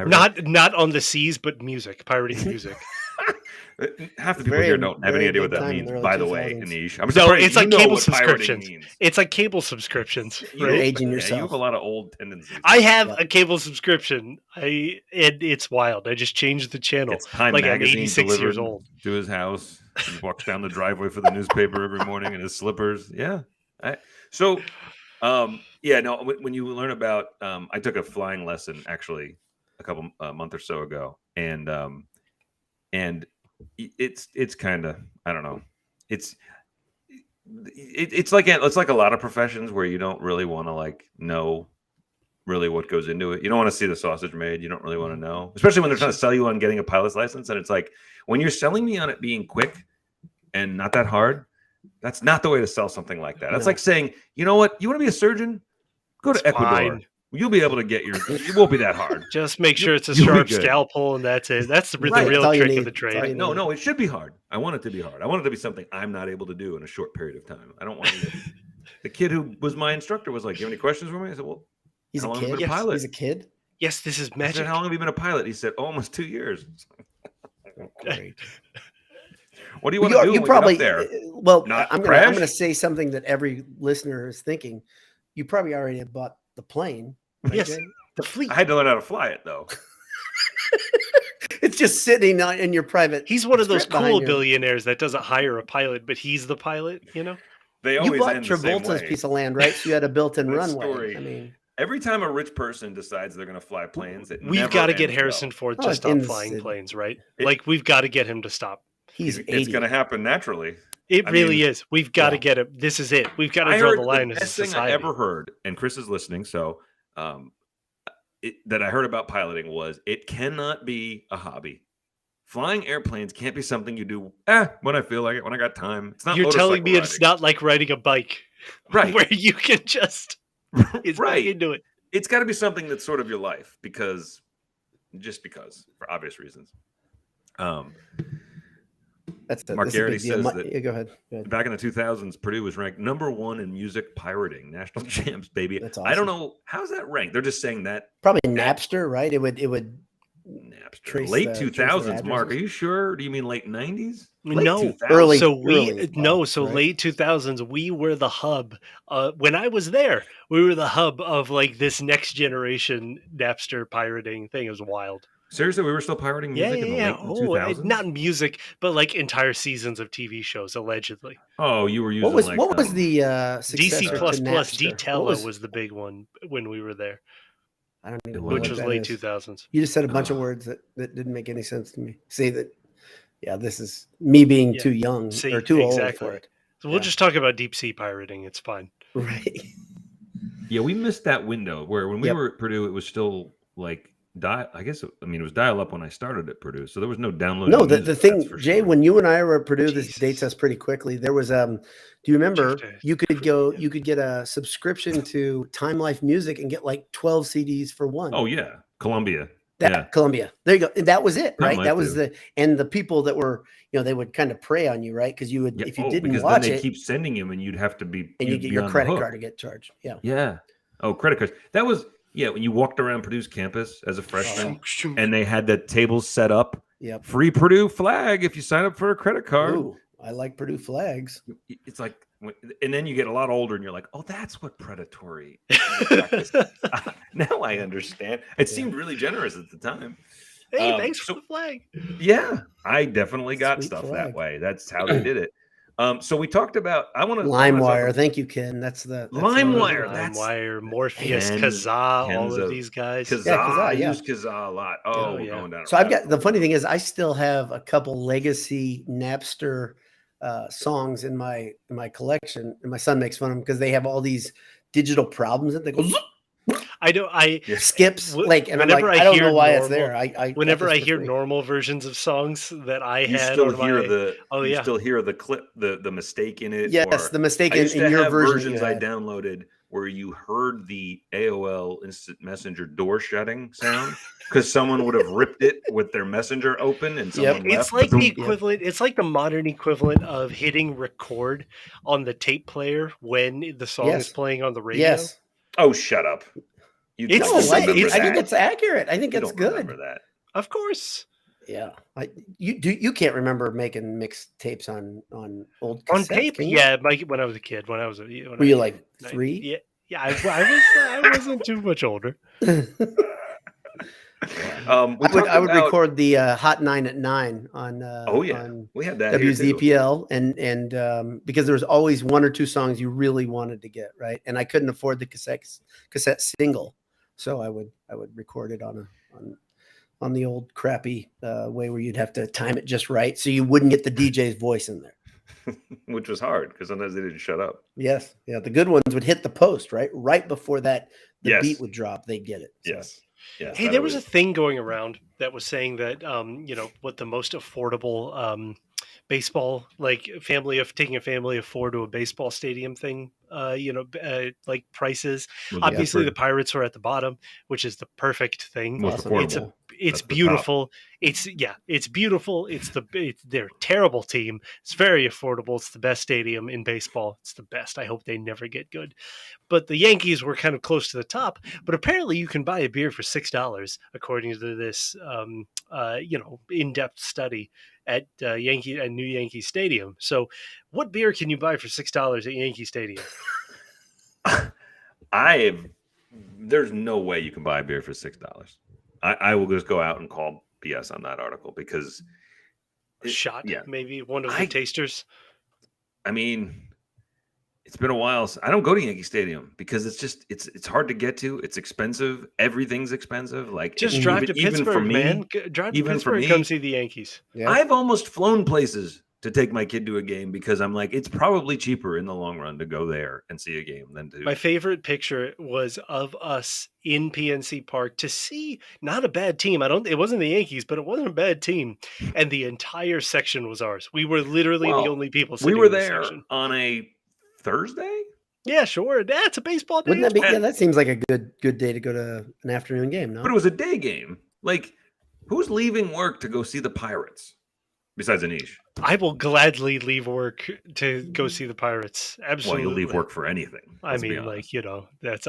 Not on the seas, but music. Pirating music. Half the people here don't have any idea what that means. By the way, Anish, I'm surprised it's like cable subscriptions. It's like cable subscriptions. You're aging yourself. You have a lot of old tendencies. I have a cable subscription. It's wild. I just changed the channel. It's Time like Magazine I'm 86 years old. To his house. He walks down the driveway for the newspaper every morning in his slippers. Yeah. When you learn about, I took a flying lesson actually a month or so ago, and it's kind of, I don't know, it's like a lot of professions where you don't really want to know really what goes into it. You don't want to see the sausage made. You don't really want to know, especially when they're trying to sell you on getting a pilot's license. And it's like, when you're selling me on it being quick and not that hard, that's not the way to sell something like that. That's like saying, you know what, you want to be a surgeon? Go to Ecuador. Fine. You'll be able to get it won't be that hard. Just make sure it's a sharp scalpel, and that's it. That's the real trick of the trade. No, it should be hard. I want it to be hard. I want it to be something I'm not able to do in a short period of time. I don't want to. The kid who was my instructor was like, "You have any questions for me?" I said, "Well, he's a kid. Yes, pilot. He's a kid. Yes, this is magic." I said, "How long have you been a pilot?" He said, "Almost 2 years." Great. What do you want to do? You probably there. Well, I'm going to say something that every listener is thinking. You probably already have bought the plane. Right, yes, the fleet. I had to learn how to fly it though. It's just sitting in your private. He's one of those cool billionaires that doesn't hire a pilot, but he's the pilot. You know, they always you bought Travolta's piece of land, right? So you had a built-in runway. Story. I mean, every time a rich person decides they're going to fly planes, we've got to get Harrison Ford to stop flying planes, right? We've got to get him to stop. It's going to happen naturally. It really is. We've got to get him. This is it. We've got to draw the line as a society. The best thing I ever heard, and Chris is listening, so that I heard about piloting was it cannot be a hobby. Flying airplanes can't be something you do when I feel like it, when I got time. It's not. You're telling me it's not like riding a bike, right? Where you can just right into it. It's got to be something that's sort of your life for obvious reasons. Mark Garrity says that. Go ahead. Back in the 2000s, Purdue was ranked #1 in music pirating, national champs, baby. That's awesome. I don't know how's that ranked. They're just saying that probably Napster, right? It would Napster. Late 2000s, Mark. Are you sure? Do you mean late 90s? No, early. So late 2000s. We were the hub. When I was there, we were the hub of this next generation Napster pirating thing. It was wild. Seriously, we were still pirating music in the late 2000s? Not music, but entire seasons of TV shows, allegedly. Oh, you were using what was the DC++ D-Tella was the big one when we were there. I don't know which was late 2000s. You just said a bunch of words that didn't make any sense to me. Say that, this is me being too young or too old for it. So we'll just talk about deep sea pirating. It's fine. Right. Yeah, we missed that window where when we were at Purdue, it was still it was dial up when I started at Purdue, so there was no downloading. No, the thing, Jay, sure. When you and I were at Purdue, this dates us pretty quickly. There was do you remember you could get a subscription to Time Life Music and get 12 CDs for one. Oh yeah, Columbia. Columbia. There you go. And that was it, right? That was the people that were, they would kind of prey on you, right? Because you would if you didn't watch then they keep sending them and you'd have to be and you get your credit card to get charged. Yeah. Yeah. Oh, credit cards. That was when you walked around Purdue's campus as a freshman and they had the tables set up. Yep. Free Purdue flag if you sign up for a credit card. Ooh, I like Purdue flags. It's like, and then you get a lot older and you're like, oh, that's what predatory practice is. Now I understand. It seemed really generous at the time. Hey, thanks for the flag. Yeah, I definitely got stuff that way. That's how they did it. So we talked about. LimeWire. Thank you, Ken. That's LimeWire. LimeWire, Morpheus, Kazaa, all of these guys. Kazaa. I use Kazaa a lot. Oh, we're going down. So I've got the funny thing is I still have a couple legacy Napster songs in my collection, and my son makes fun of them because they have all these digital problems that they go. I know. Skips and whenever I don't know why it's there. Whenever I hear normal versions of songs that I had, you still hear the clip, the mistake in it. Yes, the mistake in your version. I downloaded where you heard the AOL Instant Messenger door shutting sound because someone would have ripped it with their messenger open and someone left. It's like the equivalent. It's like the modern equivalent of hitting record on the tape player when the song is playing on the radio. Yes. Oh, shut up. I think it's accurate. I think it's good. That. Of course. Yeah, you can't remember making mixed tapes on old cassettes, on tape. Yeah, when I was a kid. Were you like 3? Yeah. I wasn't too much older. I would record the Hot 9 at 9 on. On we had that WZPL, and because there was always 1 or 2 songs you really wanted to get right, and I couldn't afford the cassette single, so I would record it on the old crappy way where you'd have to time it just right so you wouldn't get the DJ's voice in there. Which was hard because sometimes they didn't shut up. Yes. Yeah. The good ones would hit the post, right before the beat would drop, they'd get it. So. Yes. Hey, there was a thing going around that was saying that, what the most affordable baseball, like taking a family of 4 to a baseball stadium thing, like prices. Obviously, the Pirates are at the bottom, which is the perfect thing. Most affordable. It's beautiful. It's beautiful. They're a terrible team. It's very affordable. It's the best stadium in baseball. It's the best. I hope they never get good. But the Yankees were kind of close to the top. But apparently, you can buy a beer for $6, according to this, in-depth study at New Yankee Stadium. So, what beer can you buy for $6 at Yankee Stadium? There's no way you can buy a beer for $6. I will just go out and call BS on that article because maybe one of the tasters. I mean, it's been a while. I don't go to Yankee Stadium because it's hard to get to. It's expensive. Everything's expensive. Like just drive to Pittsburgh, man. Drive to Pittsburgh, come see the Yankees. Yeah. I've almost flown places to take my kid to a game because I'm like, it's probably cheaper in the long run to go there and see a game than to. My favorite picture was of us in PNC Park to see not a bad team. It wasn't the Yankees, but it wasn't a bad team. And the entire section was ours. We were literally the only people sitting we were in the there section. On a Thursday? Yeah, sure. That's a baseball day. Wouldn't that be? Yeah, that seems like a good day to go to an afternoon game, no? But it was a day game. Like, who's leaving work to go see the Pirates? Besides Anish. I will gladly leave work to go see the Pirates. Absolutely. Well, you'll leave work for anything. I mean, I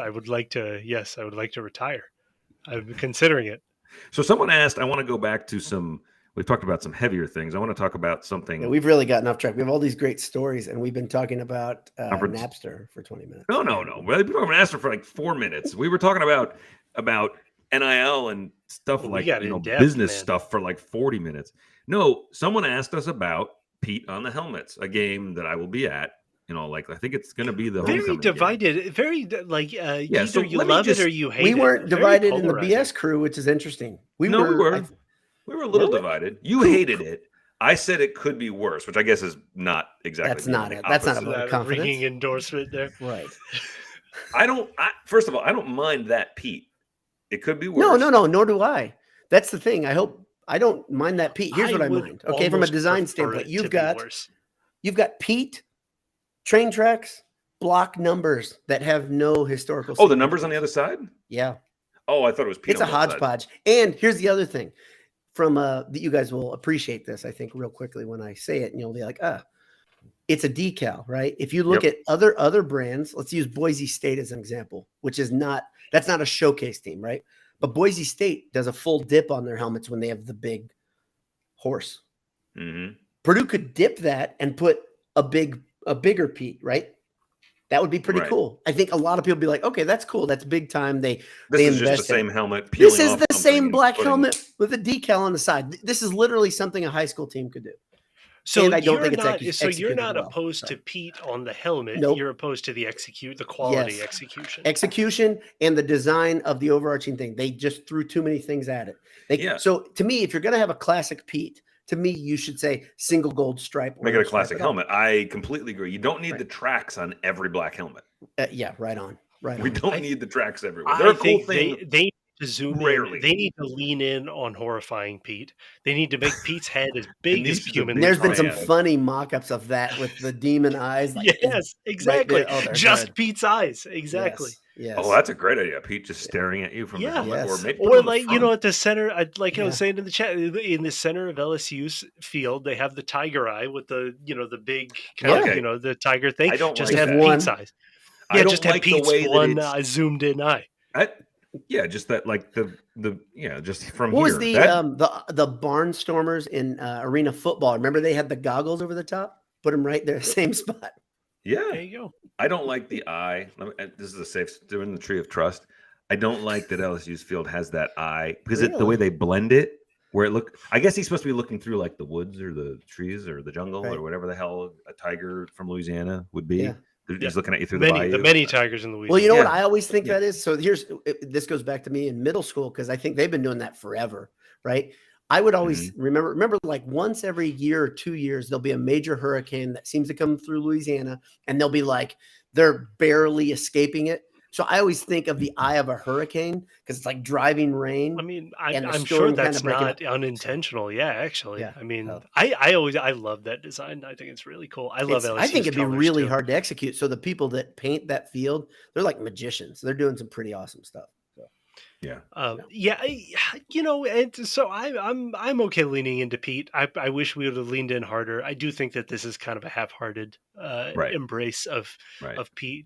would like to retire. I'm considering it. So someone asked, I want to go back to we've talked about some heavier things. I want to talk about something. Yeah, we've really gotten off track. We have all these great stories, and we've been talking about Napster for 20 minutes. No. We've been talking about Napster for like 4 minutes. We were talking about NIL and stuff business stuff for like 40 minutes. No, someone asked us about Pete on the Helmets, a game that I will be at. I think it's going to be the very divided, game. Very like either you love it or you hate it. We weren't divided in the BS crew, which is interesting. We were a little divided. You hated it. I said it could be worse, which I guess is not exactly. That's not it. That's not a vote of confidence. Ringing endorsement there, right? First of all, I don't mind that Pete. It could be worse. No. Nor do I. That's the thing. I don't mind that Pete. Here's what I mind. Okay, from a design standpoint, you've got Pete, train tracks, block numbers that have no historical. Oh, the numbers on the other side? Yeah. Oh, I thought it was Pete. It's a hodgepodge. And here's the other thing. That you guys will appreciate this, I think, real quickly when I say it, and you'll be like, it's a decal, right? If you look at other brands, let's use Boise State as an example, that's not a showcase team, right? But Boise State does a full dip on their helmets when they have the big horse. Mm-hmm. Purdue could dip that and put a bigger Pete, right? That would be pretty cool. I think a lot of people be like, okay, that's cool. That's big time. This is just the same helmet. This is the same black helmet with a decal on the side. This is literally something a high school team could do. So I don't think it's so you're not opposed to Pete on the helmet. Nope. You're opposed to the quality execution and the design of the overarching thing. They just threw too many things at it. So to me, if you're going to have a classic Pete, to me, you should say single gold stripe. Make it a classic helmet. I completely agree. You don't need the tracks on every black helmet. Right on. We don't need the tracks everywhere. They're a cool thing. They to zoom in. They need to lean in on horrifying Pete. They need to make Pete's head as big as human. There's been some funny mock-ups of that with the demon eyes. Yes, exactly. Right just good. Pete's eyes. Exactly. Yes. Oh, that's a great idea. Pete just staring at you from the helmet. Or at the center, I was saying in the chat, in the center of LSU's field, they have the tiger eye with the big, the tiger thing. I don't just like have that. Pete's eyes. Yeah, just have Pete's one zoomed in eye. Yeah, just that, like the just from what here. Was the barnstormers in arena football? Remember they had the goggles over the top? Put them right there, same spot. Yeah, there you go. I don't like the eye. This is a safe doing the tree of trust. I don't like that LSU's field has that eye because the way they blend it, where it I guess he's supposed to be looking through like the woods or the trees or the jungle or whatever the hell a tiger from Louisiana would be. Yeah. He's looking at you through the bayou. The many tigers in Louisiana. Well, you know what I always think that is? So this goes back to me in middle school because I think they've been doing that forever, right? I would always remember like once every year or 2 years, there'll be a major hurricane that seems to come through Louisiana and they'll be like, they're barely escaping it. So I always think of the eye of a hurricane because it's like driving rain. I mean, I'm sure that's not unintentional. Yeah, actually. Yeah. I mean, I love that design. I think it's really cool. I love LSU's I think it'd be really too. hard to execute. So the people that paint that field, they're like magicians. They're doing some pretty awesome stuff. So. Yeah. And so I'm okay leaning into Pete. I wish we would have leaned in harder. I do think that this is kind of a half-hearted embrace of Pete.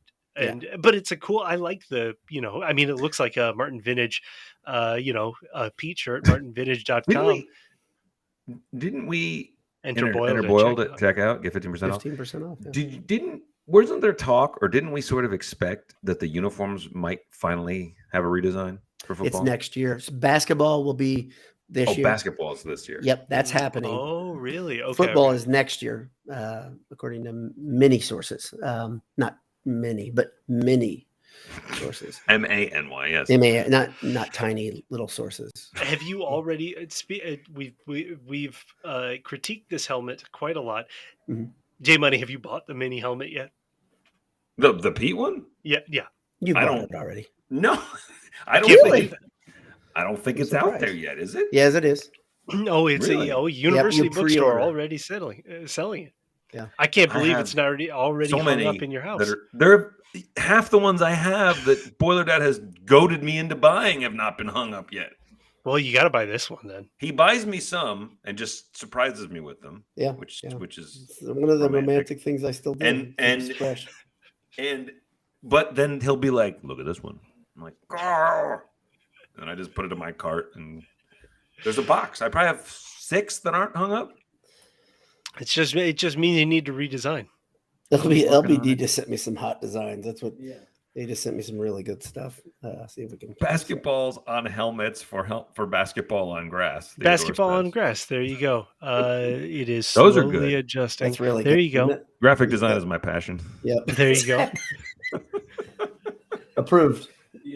But it's I like the, I mean, it looks like a Martin Vintage, Pete shirt, martinvintage.com. Didn't we enter Boiled at checkout, get 15% off? 15% off. Yeah. Wasn't there talk, or didn't we sort of expect that the uniforms might finally have a redesign for football? It's next year. So basketball will be this year. Basketball is this year. Yep, that's happening. Oh, really? Okay. Football is next year, according to many sources. Not many, but many sources. MANY, yes. Not tiny little sources. Have you already? We've critiqued this helmet quite a lot. Mm-hmm. J Money, have you bought the mini helmet yet? The Pete one? Yeah. You bought it already. No, I don't think it's out there yet. Is it? Yes, it is. No, it's a university bookstore already selling it. Yeah, I can't believe it's not already so hung up in your house. There, half the ones I have that Boiler Dad has goaded me into buying have not been hung up yet. Well, you got to buy this one then. He buys me some and just surprises me with them. Yeah, which is it's one of the romantic things I still do. But then he'll be like, "Look at this one." I'm like, "Grr!" And I just put it in my cart, and there's a box. I probably have 6 that aren't hung up. It just means you need to redesign. LBD just sent me some hot designs. That's what they just sent me, some really good stuff. See if we can basketballs on helmets for basketball on grass. Basketball on grass. There you go. It is those are good. Adjusting. That's really there good. You go. Graphic design is my passion. Yep. There you go. Approved.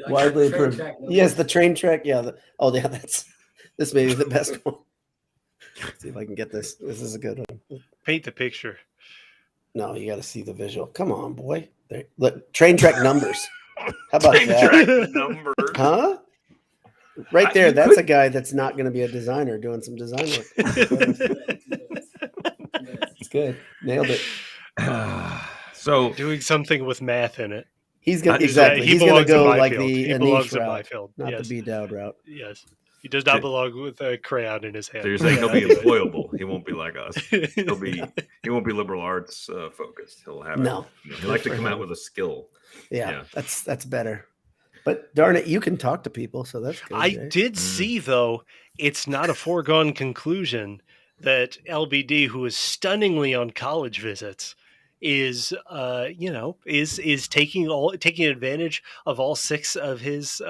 Widely approved. Yes, the train track. Yeah. This may be the best one. Let's see if I can get this. This is a good one. Paint the picture. No, you got to see the visual. Come on, boy. There, look, train track numbers. How about train track numbers? Huh? Right there. That's a guy that's not going to be a designer doing some design work. It's good. Nailed it. So doing something with math in it. He's going He's going to go like the Anish route, not the B-Dowd route. Yes. He does not belong with a crayon in his hand. So you're saying he'll be employable. He won't be like us. He won't be liberal arts focused. He'll have he'll like to come out with a skill. Yeah, that's better. But darn it, you can talk to people, so that's good. I did see though, it's not a foregone conclusion that LBD, who is stunningly on college visits, is taking advantage of all 6 of his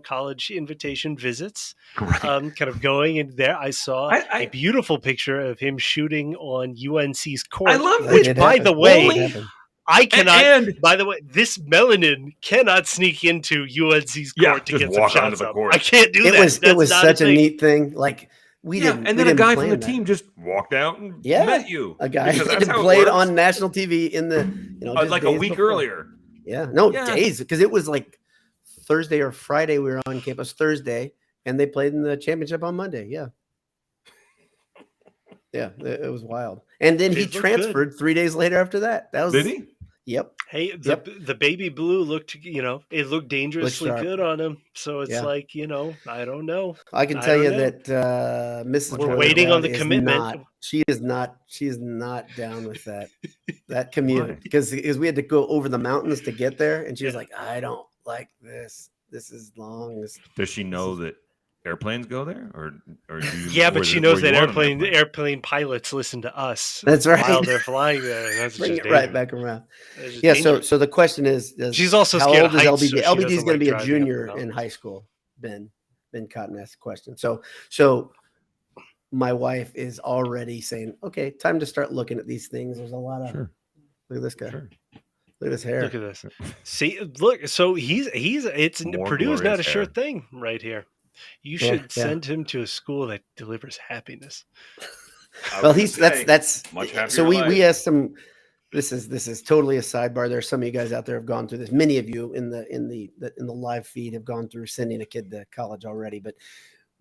college invitation visits. Right. Kind of going in there. I saw a beautiful picture of him shooting on UNC's court. I love which, it. By the way, I cannot. By the way, this melanin cannot sneak into UNC's court to get some shots up. I can't do that. It was such a neat thing. Like. And then a guy from the team just walked out and met you. A guy that played on national TV in the like a week earlier. Yeah, days, because it was like Thursday or Friday. We were on campus Thursday, and they played in the championship on Monday. Yeah, it was wild. And then he transferred 3 days later after that. Did he? Yep. Hey, the baby blue looked, it looked dangerously good on him. So it's like, I don't know. I can tell you that Mrs. We're waiting on the commitment. She is not down with that commute because we had to go over the mountains to get there, and she was like, I don't like this. This is long. Does she know that airplanes go there, or yeah, but she knows that airplane pilots listen to us. That's right. While they're flying there, and that's bring just it right back around. Yeah. Dangerous. So the question is, she's also how scared old is heights, LBD? So LBD is going to be a junior in high school. Ben Cotton asked the question. So my wife is already saying, okay, time to start looking at these things. There's a lot of look at this guy. Sure. Look at his hair. Look at this. See, look. So it's Purdue is not a sure thing right here. You should send him to a school that delivers happiness. Well, that's much happier. So we asked some. This is totally a sidebar. There are some of you guys out there have gone through this. Many of you in the live feed have gone through sending a kid to college already, but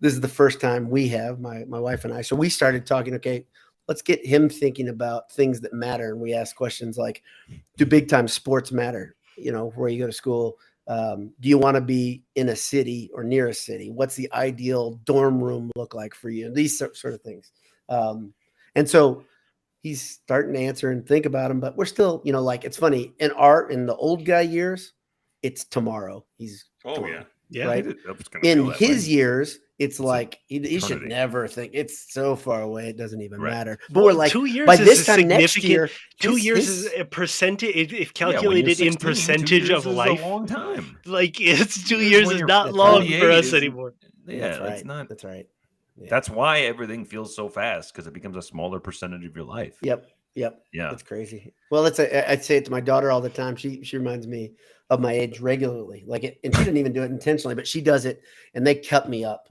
this is the first time we have, my wife and I. So we started talking. Okay, let's get him thinking about things that matter, and we asked questions like, do big time sports matter? You know, where you go to school. Do you want to be in a city or near a city? What's the ideal dorm room look like for you? These sort of things. And so he's starting to answer and think about them, but we're still, like, it's funny in the old guy years, it's tomorrow. He's gone, yeah. Right. In his years, it's like he should never think it's so far away. It doesn't even matter. But we're like 2 years by this time next year, 2 years is a percentage. If calculated 16, in percentage of life, a long time. Like it's 2 years is not long for us anymore. Yeah, that's not. That's right. Yeah. That's why everything feels so fast, because it becomes a smaller percentage of your life. Yep. Yeah. It's crazy. Well, I'd say it to my daughter all the time. She reminds me of my age regularly. And she didn't even do it intentionally, but she does it, and they cut me up.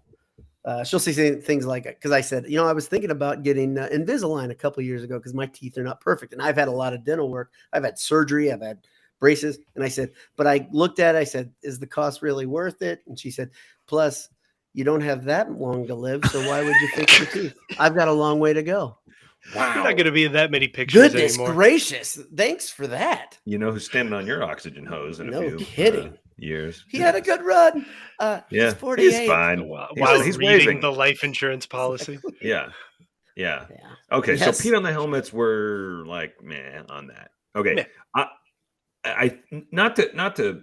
She'll say things like, because I said, I was thinking about getting Invisalign a couple of years ago because my teeth are not perfect, and I've had a lot of dental work. I've had surgery. I've had braces, and I said, but I looked at it. I said, is the cost really worth it? And she said, plus, you don't have that long to live, so why would you fix your teeth? I've got a long way to go. Wow. You're not going to be in that many pictures anymore. Goodness gracious. Thanks for that. You know who's standing on your oxygen hose in a few years. He had a good run. He's 48. He's fine. While he's reading the life insurance policy. Yeah. Okay, so Pete on the helmets were like, meh on that. Okay. I not to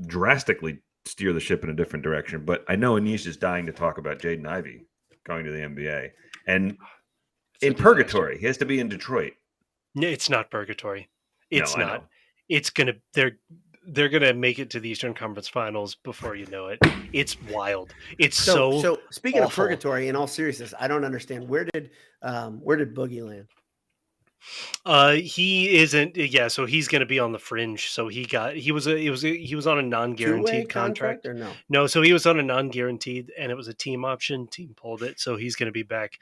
drastically steer the ship in a different direction, but I know Anish is dying to talk about Jaden Ivey going to the NBA. And in purgatory, he has to be in Detroit. No, it's not purgatory. It's not. It's they're gonna make it to the Eastern Conference Finals before you know it. It's wild. It's so speaking awful. Of purgatory, in all seriousness, I don't understand where did Boogie land? He isn't. Yeah, so he's going to be on the fringe. So he was on a non-guaranteed contract. Or no? No, so he was on a non-guaranteed, and it was a team option. Team pulled it, so he's going to be back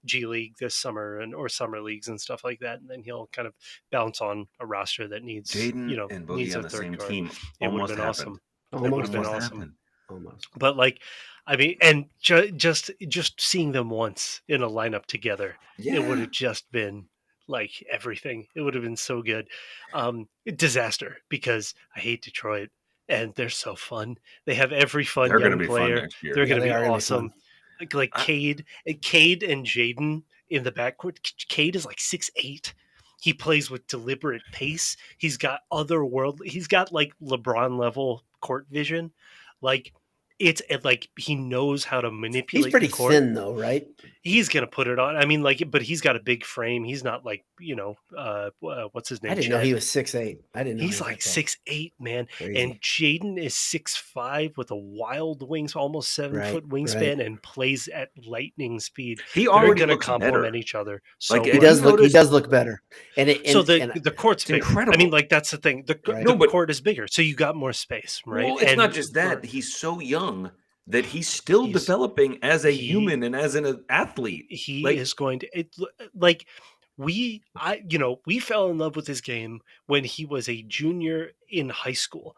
G League this summer or summer leagues and stuff like that, and then he'll kind of bounce on a roster that needs Jaden and Boogie needs on a the third same card. team. It would have been awesome. It would have been awesome. Almost. But and just seeing them once in a lineup together, it would have just been like everything. It would have been so good. Disaster, because I hate Detroit and they're so fun. They have every fun young player. They're going to be awesome. Like Cade and Jaden in the backcourt. Cade is like 6'8". He plays with deliberate pace. He's got he's got like LeBron level court vision. Like it's like he knows how to manipulate. He's pretty the court. thin though, right? He's gonna put it on. I mean, but he's got a big frame. He's not like what's his name? I didn't know he was 6'8". I didn't know he's like 6'8", man. Crazy. And Jaden is 6'5" with a wild wings, almost 7-foot wingspan, and plays at lightning speed. He already going to complement each other. So he does look better. And the court's bigger. Incredible. I mean, like that's the thing. The court is bigger, so you got more space, right? Well, it's not just that. He's so young that he's still developing as a human and as an athlete. He is going to we fell in love with his game when he was a junior in high school,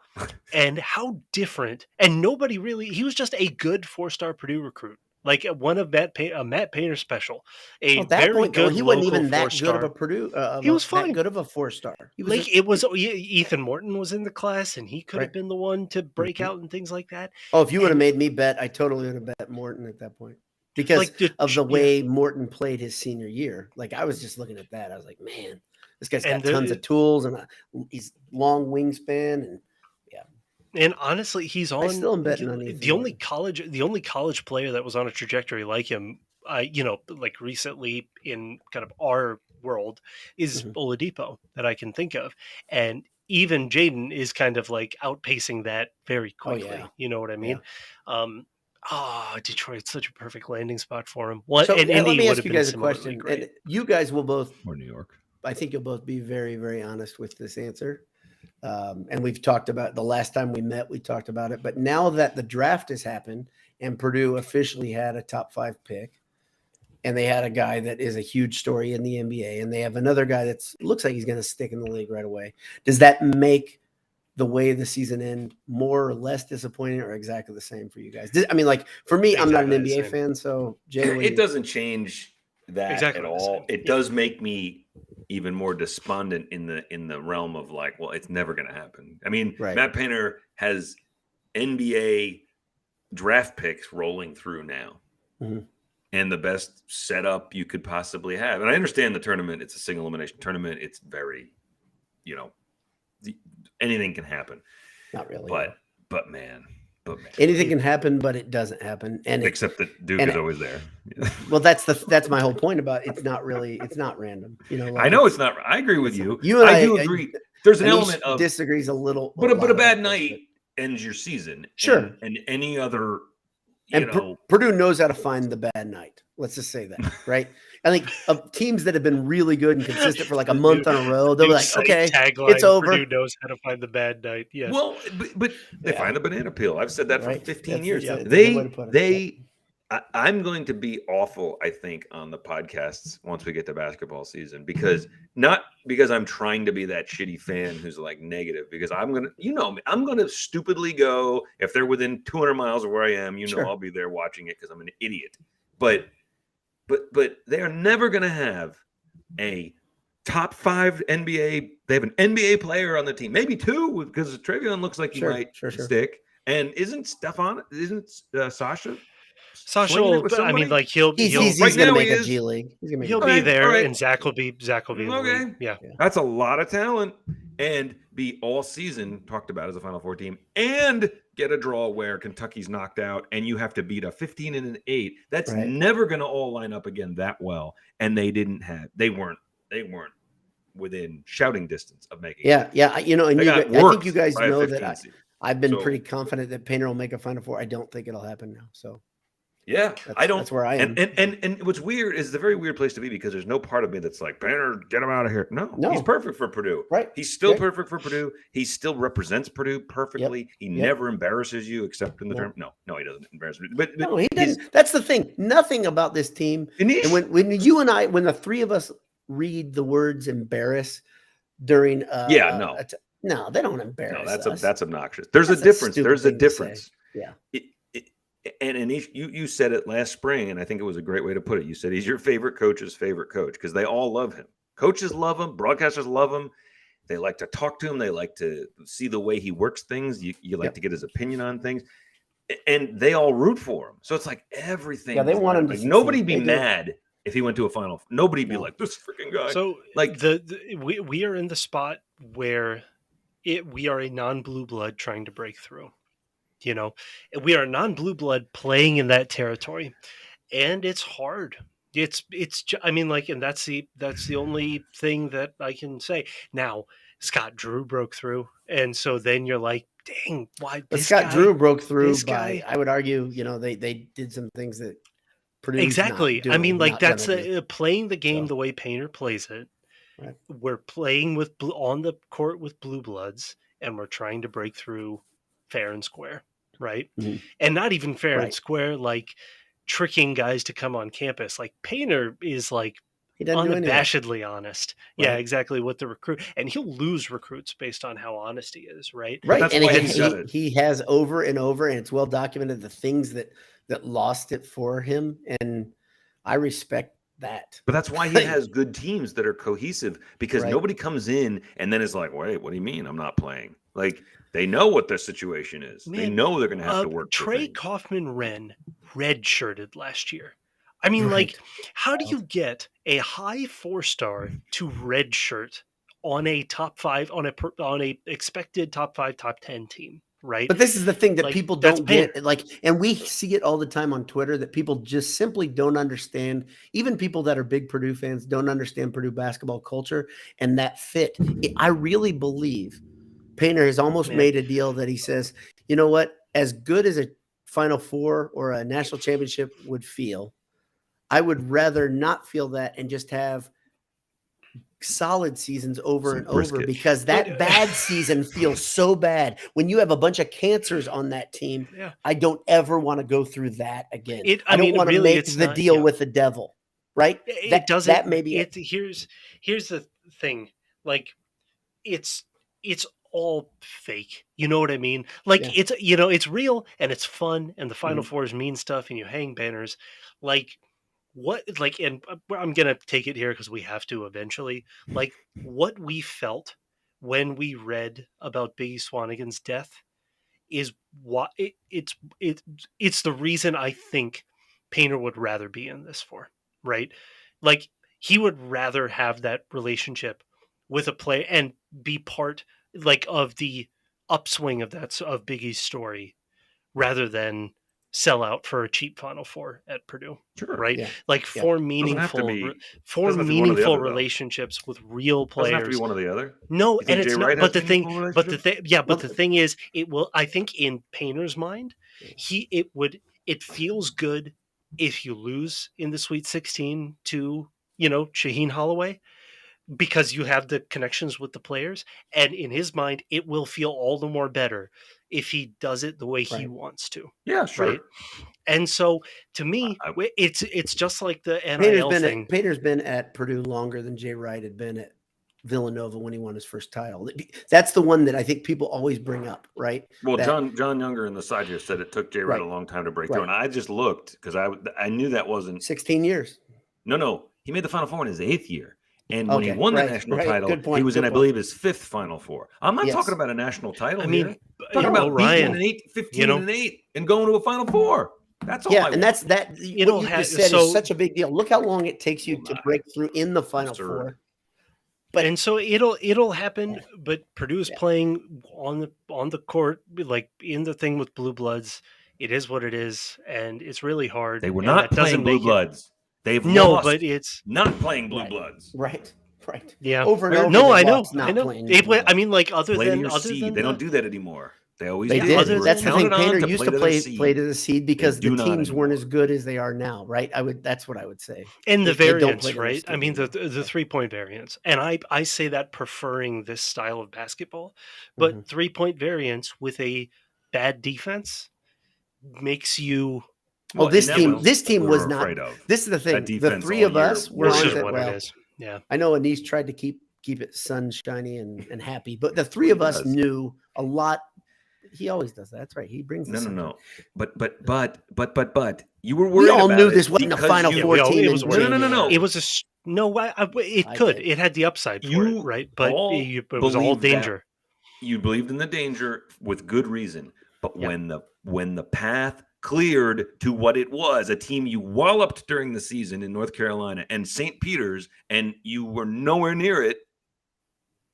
and how different. And nobody really. He was just a good 4-star Purdue recruit. Like one of Matt Painter special, he wasn't even that good of a Purdue. He was fine. Good of a 4-star. Ethan Morton was in the class, and he could have been the one to break out and things like that. Oh, if you would have made me bet, I totally would have bet Morton at that point because of the way Morton played his senior year. Like I was just looking at that, I was like, man, this guy's got tons of tools and he's long wingspan and. And honestly, he's on. I still am betting on the only college player that was on a trajectory like him, like recently in kind of our world, is Oladipo that I can think of, and even Jaden is kind of like outpacing that very quickly. Oh, yeah. You know what I mean? Yeah. Detroit's such a perfect landing spot for him. What? So and let Indy me would ask have you been guys a question, great. and you guys will both, or New York. I think you'll both be very, very honest with this answer. And we've talked about the last time we met, we talked about it. But now that the draft has happened and Purdue officially had a top 5 pick, and they had a guy that is a huge story in the NBA, and they have another guy that looks like he's going to stick in the league right away. Does that make the way the season end more or less disappointing, or exactly the same for you guys? I mean, like for me, exactly, I'm not an NBA fan, so Jay, it doesn't change that at all. It does make me even more despondent in the realm of like, well, it's never going to happen. I mean, Matt Painter has NBA draft picks rolling through now, and the best setup you could possibly have. And I understand the tournament; it's a single elimination tournament. It's very, anything can happen. Not really, but man. Anything can happen, but it doesn't happen. And except that Duke is always there. Well, that's my whole point about it's not random. Like I know it's not. I agree with you. You and I do agree. There's an element of disagrees a little, but a bad night ends your season. Sure, and any other. Purdue knows how to find the bad night. Let's just say that, right? I think of teams that have been really good and consistent for like a month on a row, they'll be like, okay, it's over. Purdue knows how to find the bad night. Yes. Well, but they find the banana peel. I've said that for 15 years. I'm going to be awful, I think, on the podcasts once we get to basketball season, because not because I'm trying to be that shitty fan who's like negative, because I'm going to, I'm going to stupidly go, if they're within 200 miles of where I am, I'll be there watching it because I'm an idiot. But they are never going to have a top 5 NBA. They have an NBA player on the team, maybe 2, because Trevion looks like he might stick. And isn't Sasha? Sasha will, I mean, like he's right going to make a G League. He'll be there, and Zach will be okay. Yeah, that's a lot of talent, and be all season talked about as a Final Four team, and get a draw where Kentucky's knocked out, and you have to beat a 15 and an 8. That's never going to all line up again that well, and they weren't within shouting distance of making. Yeah. And I think you guys know that I've been pretty confident that Painter will make a Final Four. I don't think it'll happen now. So. Yeah, I don't. That's where I am. And what's weird is it's a very weird place to be, because there's no part of me that's like, Painter, get him out of here. No, he's perfect for Purdue. Right. He's still perfect for Purdue. He still represents Purdue perfectly. Yep. He never embarrasses you except in the term. No, he doesn't embarrass me. But no, he doesn't. That's the thing. Nothing about this team. And when you and I, when the three of us read the words embarrass during no, they don't embarrass us. That's obnoxious. There's a difference. There's a difference. Yeah. And you said it last spring, and I think it was a great way to put it. You said he's your favorite coach's favorite coach, because they all love him. Coaches love him. Broadcasters love him. They like to talk to him. They like to see the way he works things. You like to get his opinion on things, and they all root for him. So it's like everything. Yeah, they want him to. Nobody be mad if he went to a final. Nobody be like, this freaking guy. So like we are in the spot where we are a non-blue blood trying to break through. We are non-blue blood playing in that territory, and it's hard. I mean, like, and that's the only thing that I can say. Now, Scott Drew broke through, and so then you're like, dang, why? But Scott Drew broke through by, I would argue, they did some things that Purdue exactly. I mean, like that's playing the game the way Painter plays it. Right. We're playing on the court with blue bloods, and we're trying to break through fair and square. Right. Mm-hmm. And not even fair and square, like tricking guys to come on campus. Like Painter is like unabashedly honest. Right. Yeah, exactly. What the recruit, and he'll lose recruits based on how honest he is. Right. Right. That's and he has over and over, and it's well documented, the things that lost it for him. And I respect that. But that's why he has good teams that are cohesive, because nobody comes in and then is like, wait, what do you mean I'm not playing? Like, they know what their situation is. Man, they know they're going to have to work. Trey Kaufman-Renn redshirted last year. I mean, like, how do you get a high 4-star to redshirt on a top 5, on a expected top 5, top 10 team? right? But this is the thing that like, people don't Painter. get, like, and we see it all the time on Twitter that people just simply don't understand. Even people that are big Purdue fans don't understand Purdue basketball culture and that fit. I really believe Painter has almost made a deal that he says, you know what, as good as a Final Four or a national championship would feel, I would rather not feel that and just have solid seasons over and over, because that bad season feels so bad when you have a bunch of cancers on that team. I don't ever want to go through that again. I don't want to make the deal with the devil, right? It doesn't. That maybe here's the thing. Like, it's all fake. You know what I mean? Like, it's, you know, it's real and it's fun, and the Final Fours mean stuff, and you hang banners. Like, what, like, and I'm gonna take it here because we have to eventually. Like, what we felt when we read about Biggie Swanigan's death is what it's the reason I think Painter would rather be in this for, right? Like, he would rather have that relationship with a player and be part, like, of the upswing of Biggie's story, rather than sell out for a cheap Final Four at Purdue. Sure. Right? Yeah. Like, for meaningful relationships with real players. Doesn't have to be one or the other. No, and it's not. But the thing is, it will. I think in Painter's mind, it feels good if you lose in the Sweet 16 to, you know, Shaheen Holloway, because you have the connections with the players, and in his mind, it will feel all the more better if he does it the way he wants to. Yeah, sure. Right? And so, to me, it's just like the NIL thing. Painter's been at Purdue longer than Jay Wright had been at Villanova when he won his first title. That's the one that I think people always bring up, right? Well, John Younger in the side here said it took Jay Wright a long time to break through, and I just looked because I knew that wasn't 16 years. No, he made the Final Four in his 8th year. And when he won the national title, he was in, I believe, his 5th Final Four. I'm not talking about a national title. I mean, I'm talking about Ryan, beating 15 and 8 and going to a Final Four. That's all. Yeah, and that's that. What you just said is such a big deal. Look how long it takes you to break through in the Final Four. But and so it'll happen. But Purdue is playing on the court, like in the thing with Blue Bloods. It is what it is, and it's really hard. They were not playing Blue Bloods. They've lost, but it's not playing Blue Bloods. Right. Yeah. Over and over. No, I know. I mean, like, other than they don't do that anymore. They always did. That's the thing. Painter used to play to the seed because the teams weren't as good as they are now, right? That's what I would say. And the variance, right? I mean, the 3-point variance. And I say that preferring this style of basketball, but 3-point variance with a bad defense makes you. Well, this team was not. This is the thing. The three of us were on it. Well, yeah. I know Anise tried to keep it sunshiny and happy, but the three of us knew a lot. He always does that. That's right. He brings no. But you were worried. We all about knew this wasn't a Final Four team. It was It could. It had the upside for it, right? But it was all danger. You believed in the danger with good reason. But when the path cleared to what it was, a team you walloped during the season in North Carolina and St. Peter's, and you were nowhere near it.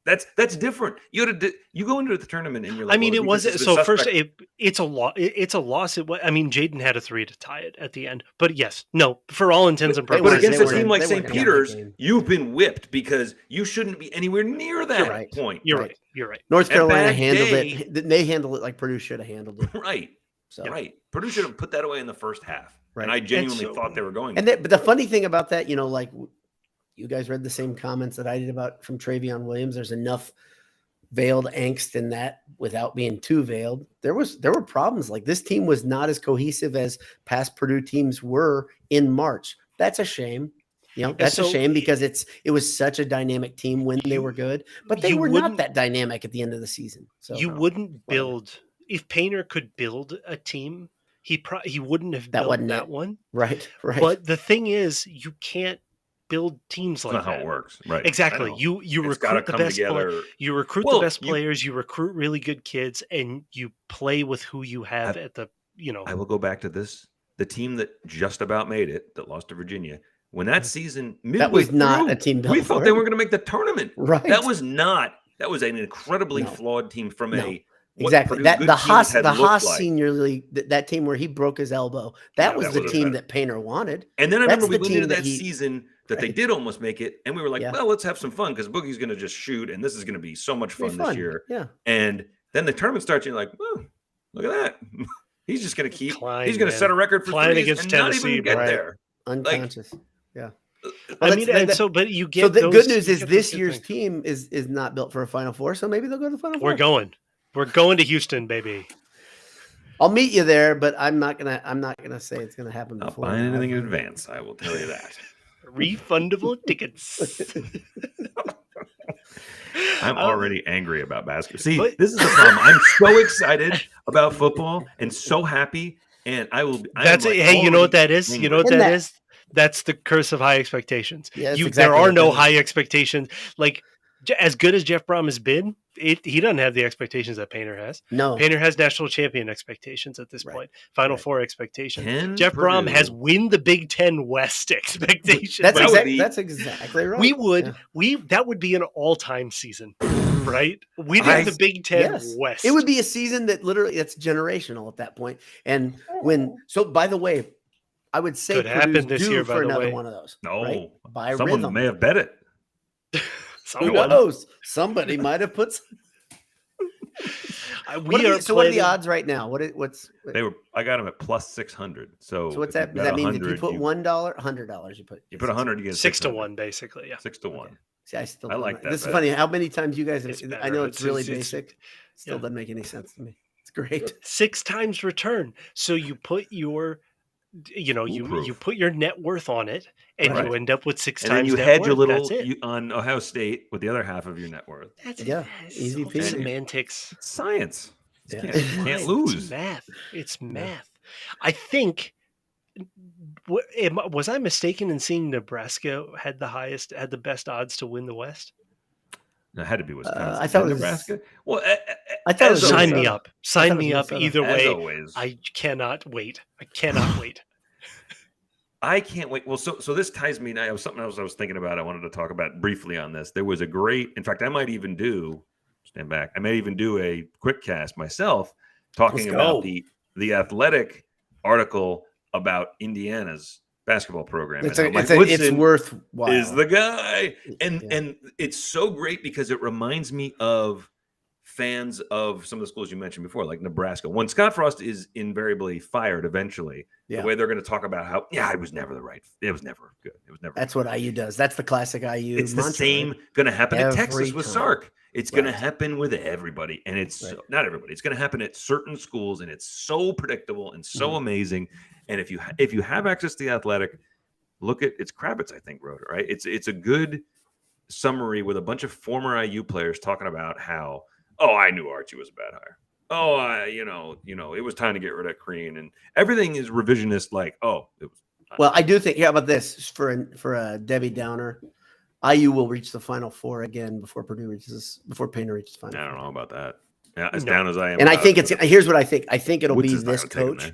That's different. You go into the tournament and you're like, I mean, it wasn't so. First, it's a loss. It's a loss. I mean, Jaden had a 3 to tie it at the end. But yes, no, for all intents and purposes. But against a team like St. Peter's, you've been whipped because you shouldn't be anywhere near that point. You're right. North Carolina handled it. They handled it like Purdue should have handled it. Right. Right. Purdue should have put that away in the first half. Right. And I genuinely thought they were going to. But the funny thing about that, you know, like you guys read the same comments that I did about from Travion Williams. There's enough veiled angst in that without being too veiled. There were problems. Like, this team was not as cohesive as past Purdue teams were in March. That's a shame. You know, that's a shame because it was such a dynamic team when they were good, but they were not that dynamic at the end of the season. So you wouldn't build. If Painter could build a team, he wouldn't have built that one. Right. But the thing is, you can't build teams like that. That's not how it works. Right. Exactly. You recruit the best players. You recruit the best players. You recruit really good kids, and you play with who you have at the. You know. I will go back to this. The team that just about made it, that lost to Virginia, when that season that was not a team. We thought they weren't going to make the tournament. Right. That was an incredibly flawed team from a Exactly. That the Haas Senior League, that team where he broke his elbow, that was the team that Painter wanted. And then I remember we went into that season that they did almost make it, and we were like, well, let's have some fun because Boogie's going to just shoot, and this is going to be so much fun this year. Yeah. And then the tournament starts, and you're like, oh, look at that. He's just going to he's going to set a record for threes against and Tennessee, not even get there. Unconscious. Yeah. Well, but you get. So the good news is this year's team is not built for a Final Four, so maybe they'll go to the Final Four. We're going to Houston, baby. I'll meet you there, but I'm not gonna say it's gonna happen before. Not buying anything in advance. I will tell you that. Refundable tickets. I'm already angry about basketball. See, this is the problem. I'm so excited about football and so happy, and I will. Hey, you know what that is? You know what that is? That's the curse of high expectations. Yeah, there are no high expectations. Like, as good as Jeff Brom has been, he doesn't have the expectations that Painter has. No. Painter has national champion expectations at this point. Final Four expectations. Jeff Brom has win the Big Ten West expectations. That's exactly right. That would be an all-time season, right? We'd have the Big Ten West. It would be a season that literally it's generational at that point. And by the way, I would say could happen this year for another one of those. No, right? By someone rhythm. may have bet it. Who knows? Somebody might have put. What are the odds right now? I got them at plus 600. So what's that? Does that mean if you put $1, $100, you put 100, you get 6 to 1, basically. Yeah, 6 to 1. Okay. See, I like that. This is funny. How many times you guys? I know it's really basic. Still doesn't make any sense to me. It's great. 6 times return. So you put your. You put your net worth on it, and you end up with 6 times. And then you hedge a little on Ohio State with the other half of your net worth. Easy peasy. Semantics, it's science. Yeah. Can't lose. It's math. I think. Was I mistaken in seeing Nebraska had the best odds to win the West? It had to be Wisconsin. I thought it was Nebraska. Well, I thought it was sign me up. Sign me up either way. Always. I cannot wait. I can't wait. Well, so this ties me now. Something else I was thinking about. I wanted to talk about briefly on this. There was a great. In fact, I might even do a quick cast myself talking about the Athletic article about Indiana's basketball program. It's worthwhile. Is the guy, and it's so great because it reminds me of fans of some of the schools you mentioned before, like Nebraska. When Scott Frost is invariably fired eventually, the way they're going to talk about how it was never it was never good. It was never. That's what IU does. That's the classic IU. It's the same going to happen at Texas with Sark. It's going to happen with everybody, and it's not everybody. It's going to happen at certain schools, and it's so predictable and so amazing. And if you have access to the Athletic, look at it's Kravitz, I think, wrote it, right? It's a good summary with a bunch of former IU players talking about how, I knew Archie was a bad hire. It was time to get rid of Crean, and everything is revisionist. Like, it was. Well, I do think. How about this for a Debbie Downer? IU will reach the Final Four again before Painter reaches Final Four. I don't know about that. Yeah, as down as I am. And I think here's what I think. I think it'll be this coach.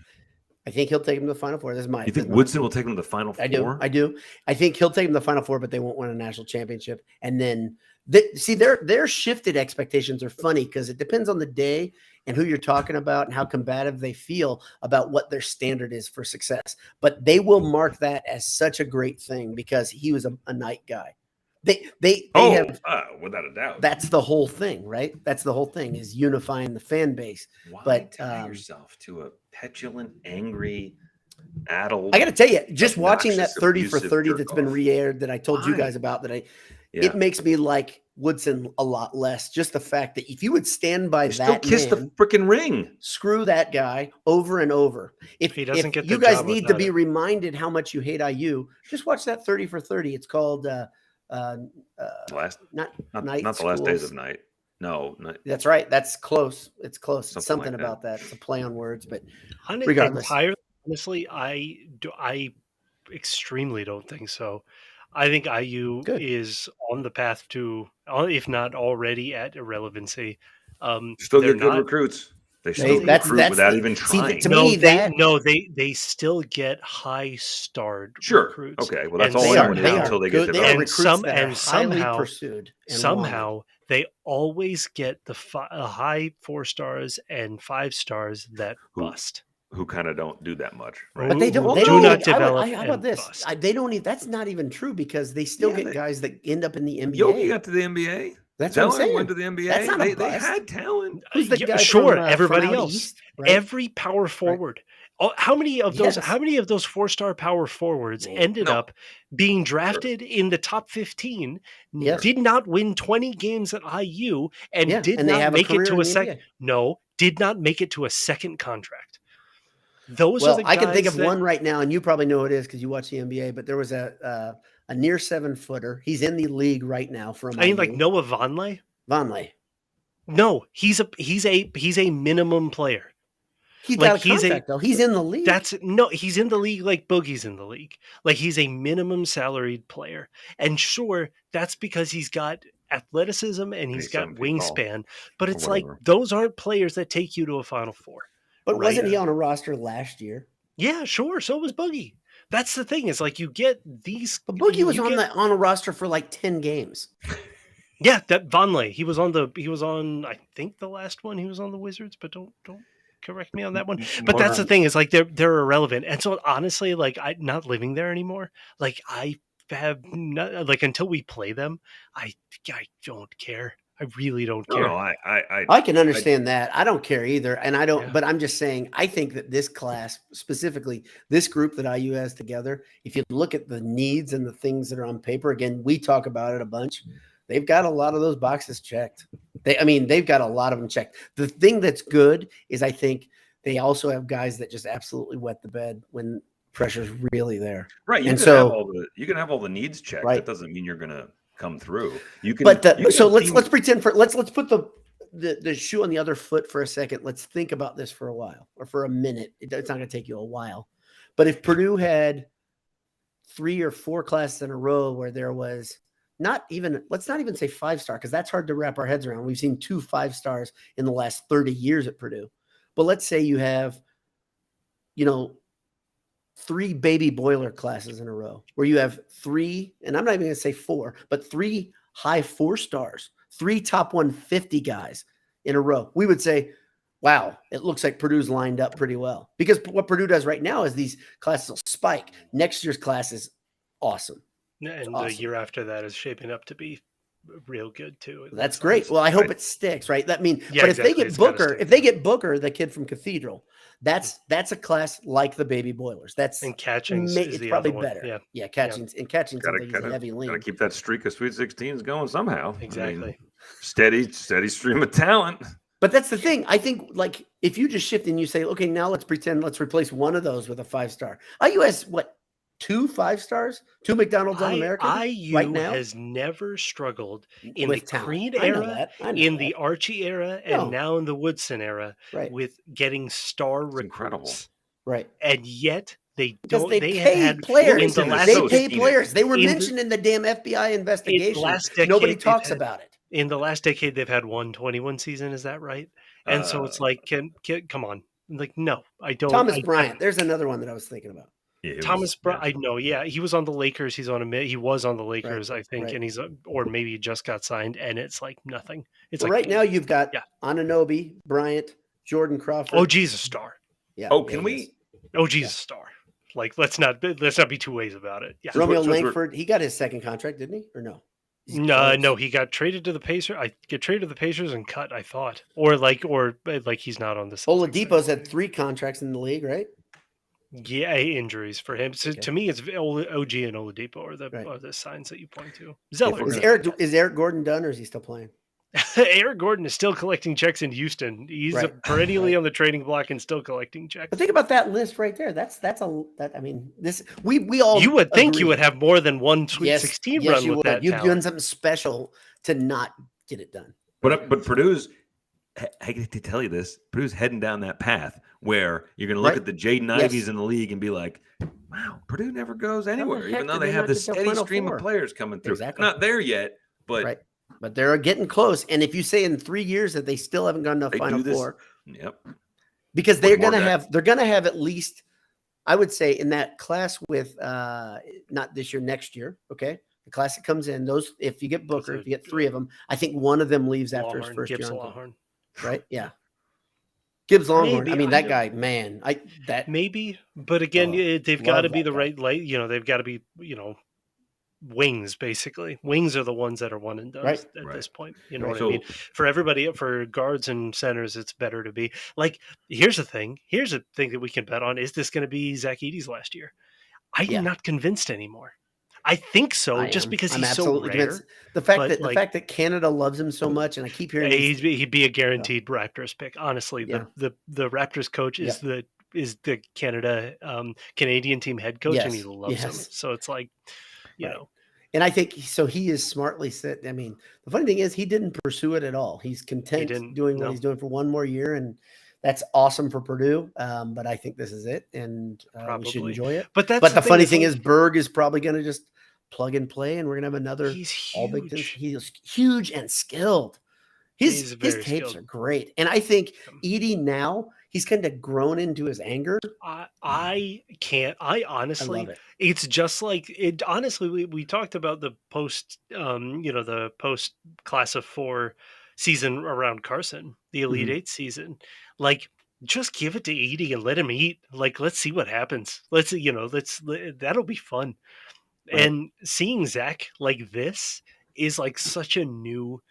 I think he'll take him to the Final Four. You think Woodson will take him to the Final Four? I do. I think he'll take him to the Final Four, but they won't win a national championship. And then their shifted expectations are funny because it depends on the day and who you're talking about and how combative they feel about what their standard is for success. But they will mark that as such a great thing because he was a night guy. They have without a doubt. That's the whole thing, right? That's the whole thing is unifying the fan base. Why tie yourself to a petulant, angry, addled? I got to tell you, just watching that 30 for 30 that's been re-aired that I told you guys about it makes me like Woodson a lot less. Just the fact that if you would stand by still kiss the freaking ring, screw that guy over and over. If he doesn't get you guys need to be reminded how much you hate IU, just watch that 30 for 30. It's called not the last days of night. No, that's right. That's close. It's close. Something like about that. It's a play on words, but regardless. Honestly, I extremely don't think so. I think IU is on the path to, if not already at irrelevancy. Still get good recruits. They still recruit without even trying. They still get high-starred recruits. Okay, well that's all anyone is until they get developed. Somehow they always get the high 4 stars and 5 stars that bust. Who kind of don't do that much, right? But they don't. They do not develop. How about this? They don't. That's not even true because they still get guys that end up in the NBA. Yogi got to the NBA. That's what I'm saying. Went to the NBA. They had talent. Who's the guy from, everybody else. East, right? Every power forward. Right. How many of those? Yes. How many of those 4-star power forwards ended up being drafted in the top 15? Yes. Did not win 20 games at IU and did not make it to a second. No, did not make it to a second contract. Those are the guys I can think of one right now, and you probably know who it is because you watch the NBA. But there was a near 7-footer. He's in the league right now. Like Noah Vonleh. Vonleh. No, he's a minimum player. He's got a contract though. He's in the league. He's in the league like Boogie's in the league. Like he's a minimum salaried player, and sure, that's because he's got athleticism and he's got wingspan. But it's like those aren't players that take you to a Final Four. But wasn't he on a roster last year? Yeah, sure. So was Boogie. That's the thing. Is like you get these. But Boogie was on a roster for like 10 games. Yeah, that Vonleh. He was on. I think the last one he was on the Wizards, but don't correct me on that one. But that's the thing. Is like they're irrelevant. And so honestly, like I'm not living there anymore. Like I have not, like until we play them, I don't care. I really don't care. No, I can understand that. I don't care either. And I don't, but I'm just saying, I think that this class, specifically this group that IU has together, if you look at the needs and the things that are on paper, again, we talk about it a bunch. They've got a lot of those boxes checked. They've got a lot of them checked. The thing that's good is I think they also have guys that just absolutely wet the bed when pressure's really there. Right. You can have all the needs checked. Right. That doesn't mean you're going to come through. You can, let's pretend let's put the shoe on the other foot for a second. Let's think about this for a while or for a minute. It's not going to take you a while. But if Purdue had 3 or 4 classes in a row where there was let's not even say 5-star because that's hard to wrap our heads around. We've seen 2 5-stars in the last 30 years at Purdue. But let's say you have, 3 baby boiler classes in a row where you have 3, and I'm not even going to say 4, but 3 high 4-stars, 3 top 150 guys in a row. We would say, wow, it looks like Purdue's lined up pretty well because what Purdue does right now is these classes will spike. Next year's class is awesome. And the year after that is shaping up to be real good too. That's great. Well, I hope it sticks, right? But if they get Booker, the kid from Cathedral, that's a class like the Baby Boilers. And catching is probably better. Yeah, catching something is a heavy lean. Gotta keep that streak of Sweet 16s going somehow. Exactly. Steady stream of talent. But that's the thing. I think like if you just shift and you say, okay, now let's replace one of those with a 5-star. IU has 2 5-stars, 2 McDonald's on America IU right now has never struggled in the Creed era, in the Archie era, and now in the Woodson era with getting star recruits. Incredible. Right. And yet they pay players. They pay players. They were mentioned in the damn FBI investigation. Nobody talks about it. In the last decade, they've had 121 season. Is that right? And so it's like, come on. Like, no, I don't. Thomas Bryant. There's another one that I was thinking about. Yeah, Thomas Bryant, I know. Yeah, he was on the Lakers. He was on the Lakers, I think, and or maybe he just got signed, and it's like nothing. It's like right now you've got Anunoby, Bryant, Jordan Crawford. OG's a star. Yeah. Oh, can we? OG's a star. Like let's not be 2 ways about it. Yeah. Romeo Langford, he got his second contract, didn't he? Or no? No, he got traded to the Pacers. I get traded to the Pacers and cut. I thought, or he's not on the. Oladipo's had 3 contracts in the league, right? Yeah, injuries for him. So to me, it's OG and Oladipo are the signs that you point to. Zeller. Is Eric Gordon done, or is he still playing? Eric Gordon is still collecting checks in Houston. He's perennially on the trading block and still collecting checks. But think about that list right there. We all. You would think you would have more than one Sweet 16 run with that. You've done something special to not get it done. But Purdue's. I get to tell you this. Purdue's heading down that path where you're going to look at the Jaden Ivies in the league and be like, wow, Purdue never goes anywhere, even though they have this steady stream of players coming through. Exactly. Not there yet, but but they're getting close. And if you say in 3 years that they still haven't gone to Final Four, Yep. Because they're going to have at least, I would say, in that class with not this year, next year. Okay. The class that comes in, those, if you get Booker, if you get 3 of them, I think one of them leaves after his first year. Longhorn. Right. Yeah. Gibbs Longhorn. Maybe, I mean, that guy, man, maybe, but again, they've got to be the right light. They've got to be, wings, basically. Wings are the ones that are one and done at this point. You know what I mean? For everybody, for guards and centers, it's better to be like, here's a thing that we can bet on. Is this going to be Zach Edey's last year? I'm not convinced anymore. I think so, just because he's so rare. Convinced. The fact that Canada loves him so much, and I keep hearing he'd be a guaranteed Raptors pick. Honestly, the Raptors coach is the Canadian team head coach, and he loves him. So it's like, you know. And I think he is smartly set. I mean, the funny thing is he didn't pursue it at all. He's content doing what he's doing for one more year, and that's awesome for Purdue. But I think this is it, and we should enjoy it. But the funny thing is Berg is probably going to just plug and play, and we're gonna have another. He's huge. All Big Ten. He's huge and skilled. His tapes are great, and I think Edey now he's kind of grown into his anger. I honestly, love it. It's just like it. Honestly, we talked about the post, the post class of 4 season around Carson, the Elite 8 season, like. Just give it to Edey and let him eat. Like, let's see what happens. That'll be fun. Right. And seeing Zach like this is like such a new,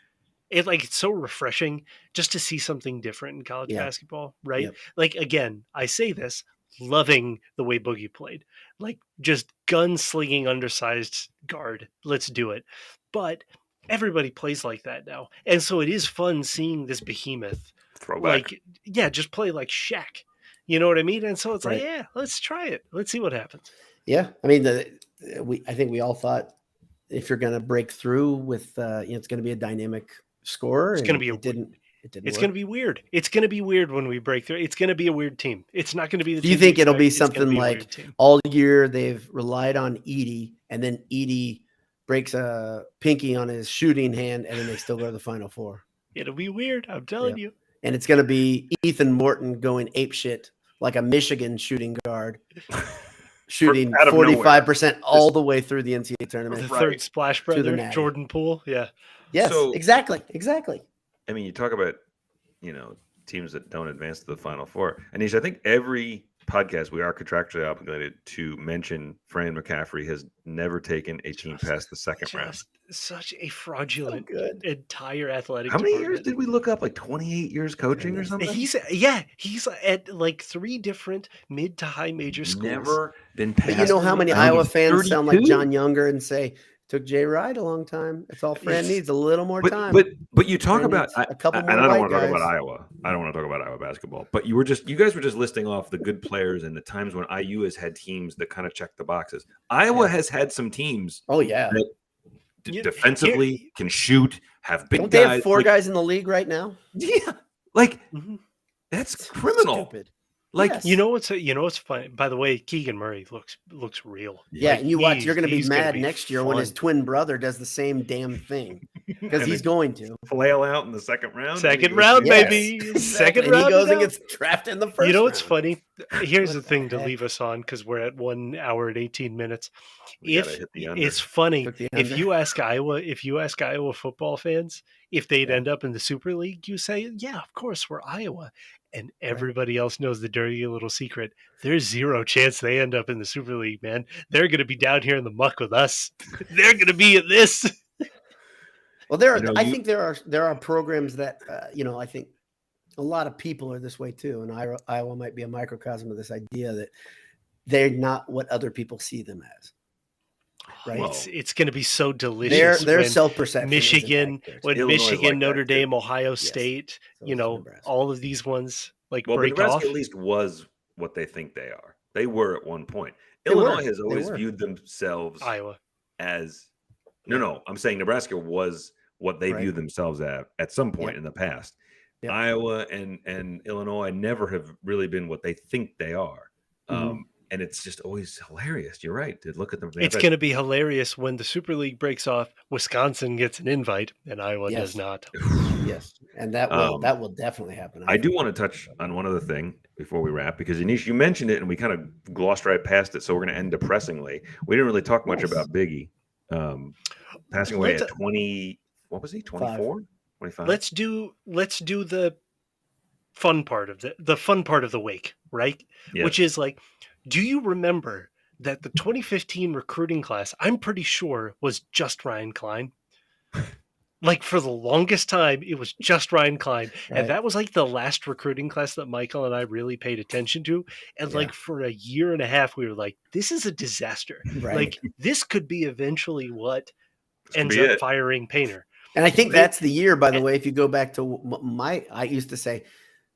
it's so refreshing just to see something different in college basketball, right? Yep. Like, again, I say this, loving the way Boogie played, like just gunslinging undersized guard. Let's do it. But everybody plays like that now. And so it is fun seeing this behemoth. Throwback. Just play like Shaq. You know what I mean? And so it's like, let's try it. Let's see what happens. Yeah. I mean, I think we all thought if you're going to break through with, it's going to be a dynamic scorer. It's going to be it's going to be weird. It's going to be weird when we break through. It's going to be a weird team. It's not going to be the Do you think it'll be something like all year they've relied on Edey, and then Edey breaks a pinky on his shooting hand, and then they still go to the Final Four? It'll be weird. I'm telling you. And it's going to be Ethan Morton going apeshit like a Michigan shooting guard. Shooting 45% all the way through the NCAA tournament. The third splash brother, Jordan Poole. Yeah. Yes, exactly. I mean, you talk about, teams that don't advance to the Final Four. Anish, I think every podcast we are contractually obligated to mention Fran McCaffrey has never taken a team past the second round. Such a fraudulent entire athletic How many years did we look up? Like 28 years coaching or something? He's at like 3 different mid to high major schools. Never been past. You know how many Iowa fans sound like John Younger and say, took Jay Wright a long time. That's all Fran needs, a little more time. But you talk about a couple more. And I don't want to talk about Iowa. I don't want to talk about Iowa basketball. But you guys were just listing off the good players and the times when IU has had teams that kind of check the boxes. Iowa has had some teams. Oh yeah. That defensively can shoot, have big guys. Don't they have 4 guys in the league right now? Yeah. That's criminal. Stupid. You know what's funny? By the way, Keegan Murray looks real. Yeah, and you're going to be mad next year when his twin brother does the same damn thing, because he's going to flail out in the second round. Second round, baby. Second round. He goes and gets drafted in the first. You know what's funny? Here's the thing to leave us on, because we're at 1 hour and 18 minutes. It's funny if you ask Iowa football fans if they'd end up in the Super League, you say, yeah, of course we're Iowa. And everybody else knows the dirty little secret. There's 0 chance they end up in the Super League, man. They're going to be down here in the muck with us. They're going to be in this. Well, I think there are programs that, I think a lot of people are this way too. And Iowa might be a microcosm of this idea that they're not what other people see them as. Right. It's going to be so delicious. Their self-perception. Michigan, Notre Dame, Ohio State, all of these ones break Nebraska off. At least was what they think they are. They were at one point. Illinois has always viewed themselves Iowa as no. I'm saying Nebraska was what they view themselves at some point in the past. Iowa and Illinois never have really been what they think they are. And it's just always hilarious. You're right. To look at them. It's going to be hilarious when the Super League breaks off. Wisconsin gets an invite, and Iowa does not. Yes, and that will definitely happen. I do want to touch on one other thing before we wrap, because Anish, you mentioned it, and we kind of glossed right past it. So we're going to end depressingly. We didn't really talk much about Biggie passing away at 20. What was he? 24, 25. Let's do the fun part of the fun part of the wake, right? Yes. Which is like, do you remember that the 2015 recruiting class, I'm pretty sure, was just Ryan Klein? Like, for the longest time, it was just Ryan Klein. Right. And that was like the last recruiting class that Michael and I really paid attention to. And like for a year and a half, we were like, this is a disaster. Right. Like, this could be eventually what ends up firing Painter. And I think that's the year, by the way, if you go back to I used to say,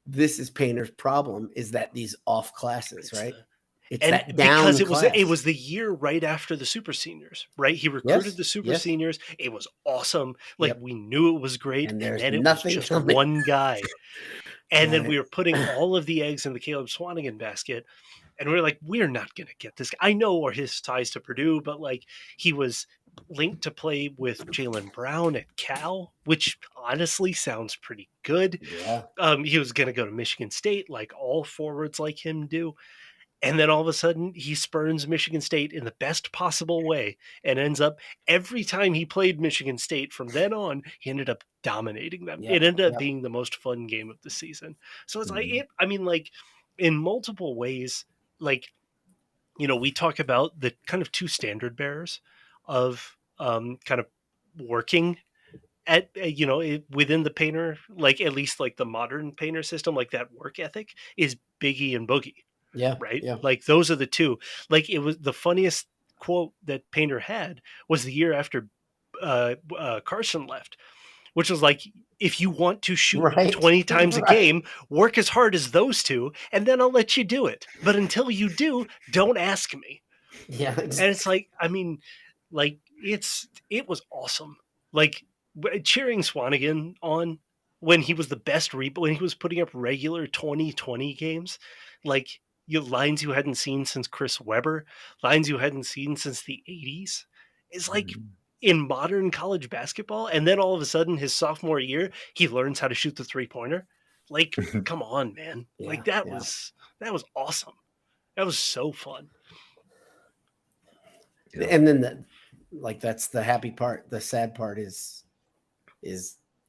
this is Painter's problem, is that these off classes, right? It's that down because it was the year right after the Super Seniors, right? He recruited the Super Seniors. It was awesome. Like we knew it was great, and then it was just one guy. And then we were putting all of the eggs in the Caleb Swanigan basket, and we were like, we're not going to get this guy. I know his ties to Purdue, but like he was linked to play with Jaylen Brown at Cal, which honestly sounds pretty good. Yeah. He was going to go to Michigan State, like all forwards like him do. And then all of a sudden he spurns Michigan State in the best possible way and ends up, every time he played Michigan State from then on, he ended up dominating them. It ended up being the most fun game of the season. So it's like, like in multiple ways, like, you know, we talk about the kind of two standard bearers of kind of working at, you know, within the Painter, like at least like the modern Painter system, like that work ethic is Biggie and Boogie. Yeah. Right. Yeah. Like those are the two. Like it was the funniest quote that Painter had was the year after Carson left, which was like, if you want to shoot 20 times a game, work as hard as those two, and then I'll let you do it. But until you do, don't ask me. Yeah. Exactly. And it's like, I mean, like it was awesome. Like cheering Swanigan on when he was the best when he was putting up regular 2020 games, like lines you hadn't seen since Chris Webber, lines you hadn't seen since the 80s. It's like in modern college basketball. And then all of a sudden his sophomore year, he learns how to shoot the 3-pointer. Like, come on, man. Yeah, like that was awesome. That was so fun. And then that's the happy part. The sad part is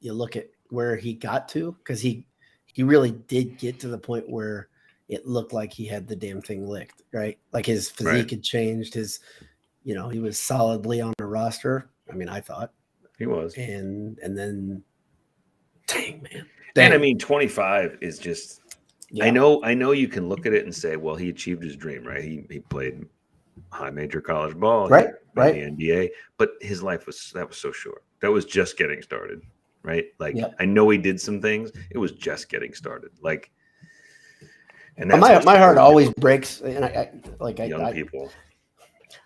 you look at where he got to, because he really did get to the point where it looked like he had the damn thing licked, right? Like his physique had changed. His, you know, he was solidly on the roster. I mean, I thought he was, and then, dang, man. And I mean, 25 is just. Yeah. I know. You can look at it and say, well, he achieved his dream, right? He played high major college ball, right? The NBA, but his life was so short. That was just getting started, right? Like I know he did some things. It was just getting started, like. And my heart always breaks, and young people.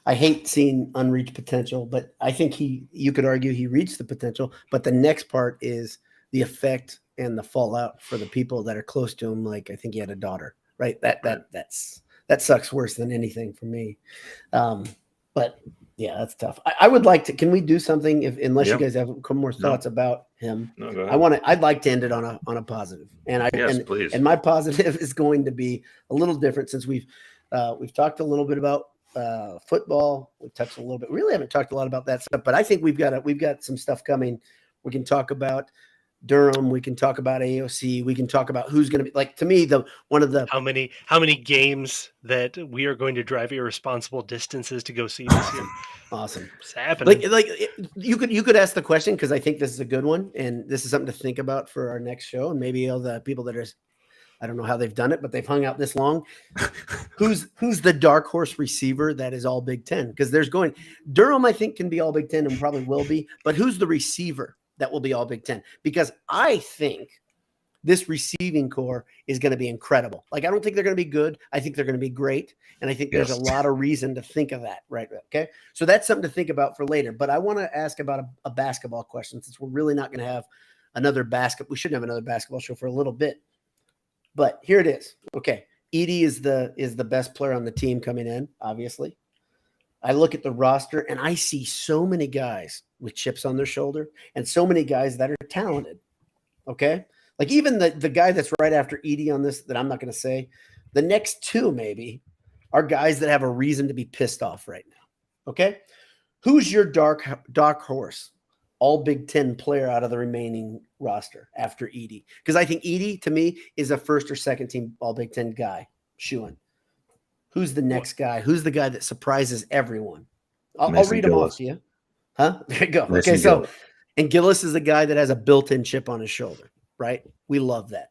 I hate seeing unreached potential, but I think you could argue he reached the potential. But the next part is the effect and the fallout for the people that are close to him. Like, I think he had a daughter, right? That sucks worse than anything for me. But yeah, that's tough. I would like to. Can we do something? Unless you guys have a couple more thoughts about him, no, go ahead. I'd like to end it on a positive. Please. And my positive is going to be a little different, since we've talked a little bit about football. We've touched a little bit. We really haven't talked a lot about that stuff, but I think we've got some stuff coming. We can talk about Durham. We can talk about AOC. We can talk about who's going to be, like, to me, how many games that we are going to drive irresponsible distances to go see this year. Awesome. It's happening. Like you could ask the question, because I think this is a good one, and this is something to think about for our next show. And maybe all the people that are, I don't know how they've done it, but they've hung out this long. Who's the dark horse receiver that is all Big Ten? Because Durham, I think, can be all Big Ten and probably will be, but who's the receiver that will be all Big Ten? Because I think this receiving core is going to be incredible. Like, I don't think they're going to be good. I think they're going to be great. And I think there's a lot of reason to think of that. Right. Okay. So that's something to think about for later. But I want to ask about a basketball question, since we're really not going to have we shouldn't have another basketball show for a little bit. But here it is. Okay. Edey is the best player on the team coming in, obviously. I look at the roster and I see so many guys with chips on their shoulder and so many guys that are talented. Okay. Like even the guy that's right after Edey on this that I'm not going to say, the next two maybe are guys that have a reason to be pissed off right now. Okay. Who's your dark horse? All Big Ten player out of the remaining roster after Edey. Because I think Edey, to me, is a first or second team All Big Ten guy. Shooing. Who's the next guy? Who's the guy that surprises everyone? I'll read them off to you. Huh? There you go. Okay, so, and Gillis is the guy that has a built-in chip on his shoulder, right? We love that.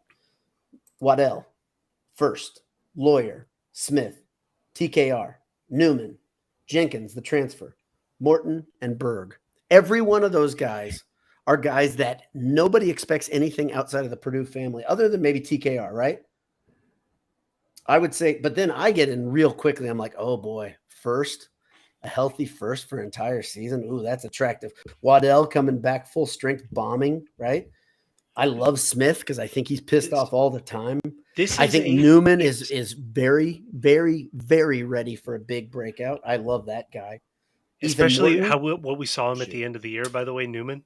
Waddell, First, Lawyer, Smith, TKR, Newman, Jenkins, the transfer, Morton, and Berg. Every one of those guys are guys that nobody expects anything outside of the Purdue family, other than maybe TKR, right? I would say, but then I get in real quickly. I'm like, oh boy, First, a healthy First for an entire season. Ooh, that's attractive. Waddell coming back full strength bombing, right? I love Smith because I think he's pissed off all the time. I think Newman is very, very, very ready for a big breakout. I love that guy. Especially what we saw him at the end of the year, by the way, Newman.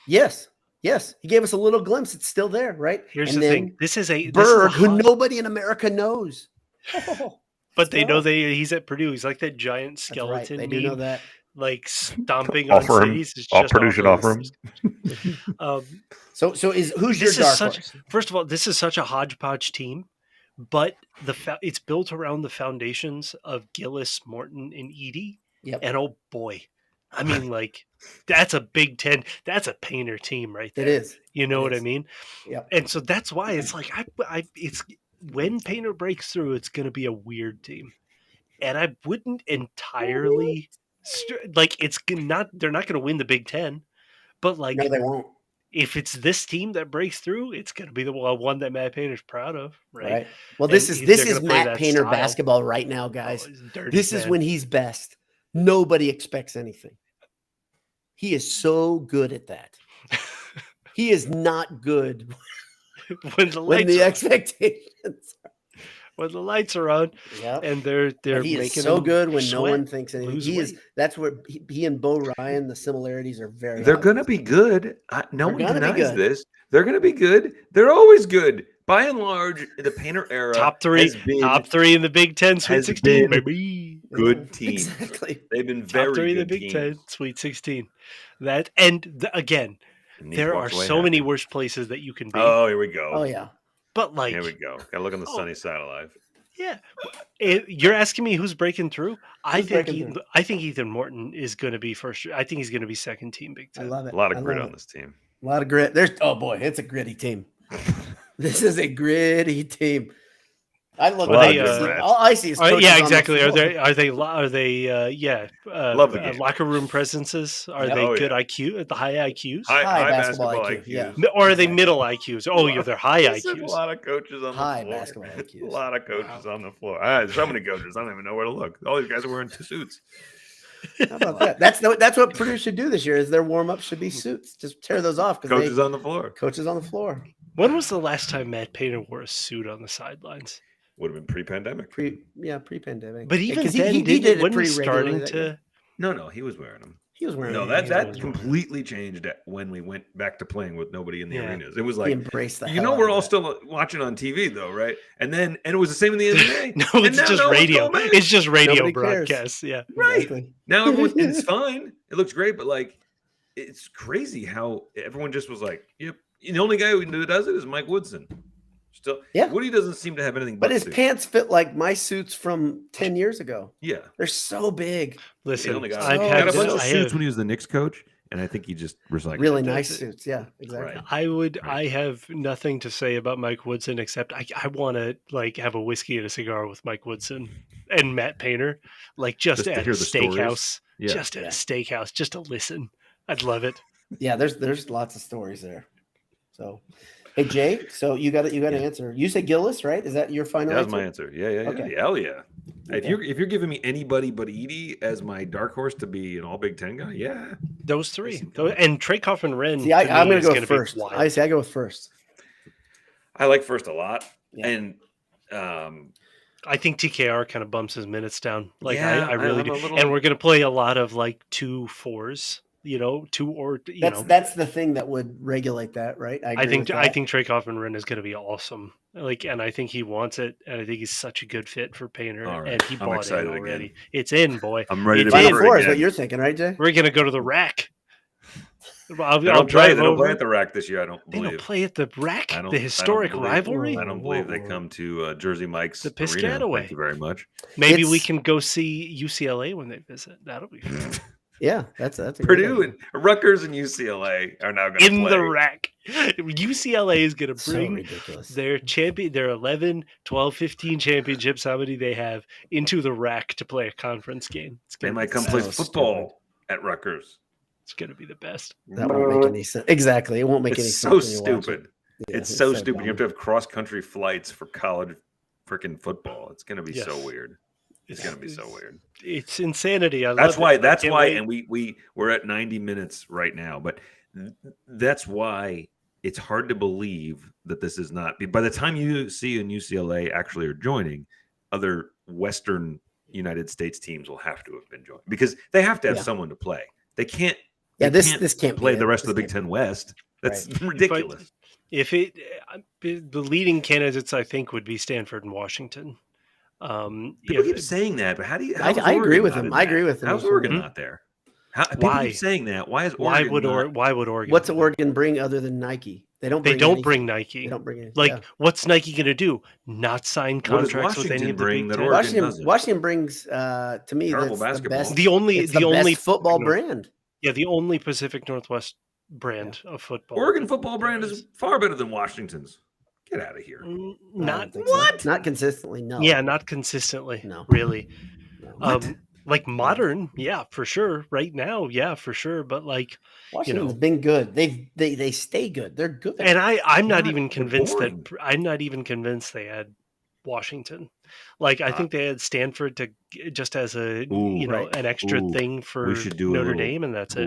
Yes. He gave us a little glimpse. It's still there, right? Here's the thing. This is a Berg, who nobody in America knows. But they know he's at Purdue. He's like that giant skeleton. Right. They do know that. Like stomping on cities. Purdue should offer him. So who's your dark horse? First of all, this is such a hodgepodge team, but it's built around the foundations of Gillis, Morton, and Edey. Yep. And oh boy, I mean, like that's a Big Ten. That's a Painter team right there. It is. You know what I mean? Yep. And so that's why it's like it's when Painter breaks through, it's going to be a weird team, and I wouldn't entirely it's not. They're not going to win the Big Ten, but like no, they won't. If it's this team that breaks through, it's going to be the one that Matt Painter's proud of, right? Well, this is Matt Painter basketball right now, guys. This is when he's best. Nobody expects anything. He is so good at that. He is not good when the expectations are. When the lights are on, and they're he making is so good when no one thinks anything. He is. That's where he and Bo Ryan, the similarities are very. They're going to be good. No one denies this. They're going to be good. They're always good. By and large, the Painter era, top three in the Big Ten, Sweet 16, baby. Good team. Exactly. They've been very top three good in the Big teams. Ten, Sweet 16. Again, there are so many worse places that you can be. Oh, here we go. Oh yeah. But like, here we go. Got to look on the sunny side of life. Yeah, you're asking me who's breaking through. I think Ethan Morton is going to be first. I think he's going to be second team Big Ten. I love it. A lot of grit on this team. A lot of grit. It's a gritty team. This is a gritty team. I look. All I see is exactly. Are they locker room presences? Are they good IQ at the high IQs? High basketball IQ. Yeah. Or are they middle IQs? Oh, they're high IQs. A lot of coaches on the floor. High basketball IQs. A lot of coaches on the floor. So many coaches. I don't even know where to look. All these guys are wearing suits. How about that? That's what Purdue should do this year. Is their warm up should be suits. Just tear those off. Coaches on the floor. Coaches on the floor. When was the last time Matt Painter wore a suit on the sidelines? Would have been pre-pandemic. Pre-pandemic. But even then, he did it pretty starting to. No, he was wearing them. He was wearing them. No, that completely changed when we went back to playing with nobody in the arenas. It was like, he embraced that. We're all still watching on TV though, right? And it was the same in the NBA. No, it's just radio. It's just radio broadcasts. Yeah, right. Exactly. Now it's fine. It looks great, but like, it's crazy how everyone just was like, "Yep." The only guy who does it is Mike Woodson. Still, Woody doesn't seem to have anything but his pants fit like my suits from 10 years ago. Yeah. They're so big. Listen, I've had a bunch of suits when he was the Knicks coach, and I think he just recycled really nice suits. Yeah, exactly. Right. I have nothing to say about Mike Woodson except I want to have a whiskey and a cigar with Mike Woodson and Matt Painter, just at a steakhouse. Yeah. Just at a steakhouse, just to listen. I'd love it. Yeah, there's lots of stories there. So, hey Jay, so you got to answer. You said Gillis, right? Is that your final? That's my answer. Yeah. Okay. Hell yeah. Okay. If you're giving me anybody but Edey as my dark horse to be an All Big Ten guy, yeah, those three. And Trey Coffin-Wren. See, I'm going to go first. I go with First. I like First a lot, and I think TKR kind of bumps his minutes down. Like I really do. And we're going to play a lot of like 2-4s. That's the thing that would regulate that, right? I think Trey Kaufman-Renn is going to be awesome. Like, and I think he wants it, and I think he's such a good fit for Painter. Right. And he bought it already. Again. It's in, boy. I'm ready to Final Four is what you're thinking, right, Jay? We're going to go to the rack. I'll drive over. They don't play at the rack this year. I don't believe. They don't play at the rack. The historic rivalry. I don't believe they come to Jersey Mike's. The Piscataway. Thank you very much. Maybe we can go see UCLA when they visit. That'll be fun. Yeah, that's a Purdue and Rutgers and UCLA are now going to play in the rack. UCLA is going to bring their 11, 12, 15 championships, how many they have, into the rack to play a conference game. They might come play football at Rutgers. It's going to be the best. That won't make any sense. Exactly, it won't make any sense. It's so stupid. It's so stupid. You have to have cross-country flights for college freaking football. It's going to be so weird. It's going to be so weird. It's insanity. That's why, and we're at 90 minutes right now, but that's why it's hard to believe that this is not. By the time UC and UCLA actually are joining, other Western United States teams will have to have been joined because they have to have someone to play. They can't. Yeah, this can't play the rest of the Big Ten West. That's ridiculous. But the leading candidates, I think, would be Stanford and Washington. People keep saying that, but how do you? I agree with him. I agree with him. How's Oregon not there? People keep saying that. Why is Oregon? Why would Oregon? What's Oregon bring other than Nike? They don't bring Nike. They don't bring anything. Like, what's Nike going to do? Not sign contracts with any of the Big Ten? Washington brings to me that's the best. The only football brand. Yeah, the only Pacific Northwest brand of football. Oregon football brand is far better than Washington's. Get out of here. Not what? So. Not consistently, no. Yeah, not consistently. No. Really. No. Like modern, yeah, for sure. Right now, yeah, for sure. But like Washington's been good. They stay good. They're good. And I'm not even convinced they had Washington. Like I think they had Stanford to just as a an extra thing for Notre Dame, and that's it.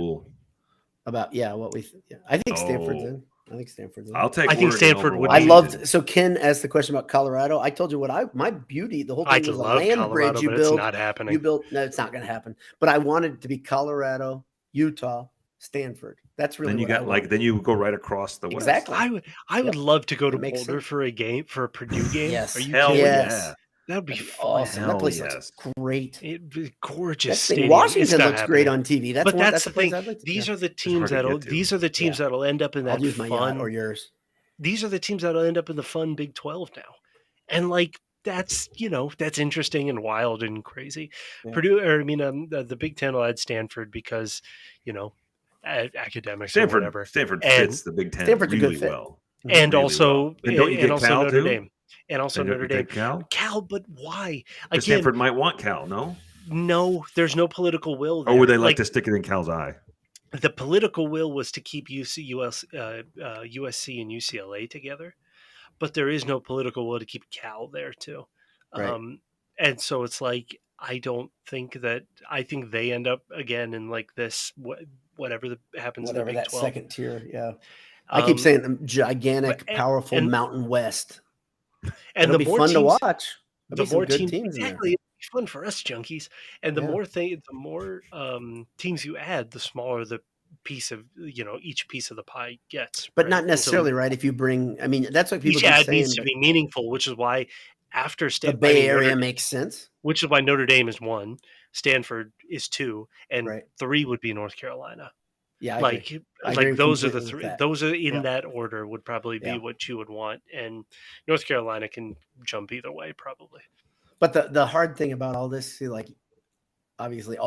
About I think Stanford's in. I think Stanford's in. I think Stanford would. I loved. So Ken asked the question about Colorado. I told you my beauty. The whole thing was a land bridge you built. It's not happening. No, it's not going to happen. But I wanted it to be Colorado, Utah, Stanford. That's really. Then you go right across the west. Exactly. I would love to go to Boulder for a Purdue game. Yes. Are you kidding? Yes. That'd be awesome. That place looks great. It'd be gorgeous. Washington looks great on TV. That's the thing. These are the teams that'll end up in that fun. Or yours. These are the teams that'll end up in the fun Big 12 now, and like that's interesting and wild and crazy. Yeah. The Big Ten will add Stanford because academics or whatever. Stanford fits the Big Ten really well, and also Cal Notre too? Dame. And also Notre Dame. Cal, but why? Again, Stanford might want Cal, no? No, there's no political will there. Or would they like to stick it in Cal's eye? The political will was to keep USC and UCLA together, but there is no political will to keep Cal there too. Right. And so it's like I think they end up again in like this whatever happens in the Big 12. Second tier. Yeah, I keep saying the gigantic, powerful Mountain West. And it'll be fun to watch. The more teams exactly, it'll be fun for us junkies. And the more teams you add, the smaller the piece of each piece of the pie gets. But not necessarily, right? If you bring, that's what people keep saying. Needs to be meaningful, which is why after the Bay Area makes sense. Which is why Notre Dame is 1, Stanford is 2, and 3 would be North Carolina. Yeah, those are the three. Those are in that order would probably be what you would want, and North Carolina can jump either way probably. But the hard thing about all this, obviously,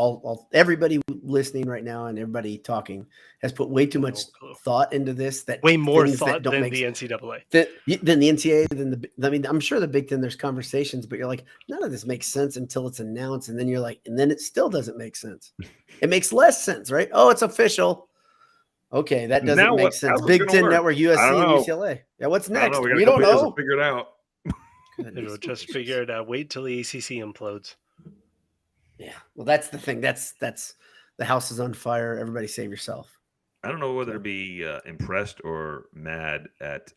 everybody listening right now and everybody talking has put way too much thought into this. That way more thought than the NCAA. Than the NCAA. I'm sure the Big Ten. There's conversations, but you're like, none of this makes sense until it's announced, and then you're like, and then it still doesn't make sense. It makes less sense, right? Oh, it's official. Okay, that doesn't make sense. Big Ten Network, USC, and UCLA. Yeah, what's next? We don't know. Figure it out. It'll just figure it out. Wait till the ACC implodes. Yeah, well, that's the thing. That's the house is on fire. Everybody save yourself. I don't know whether to be impressed or mad at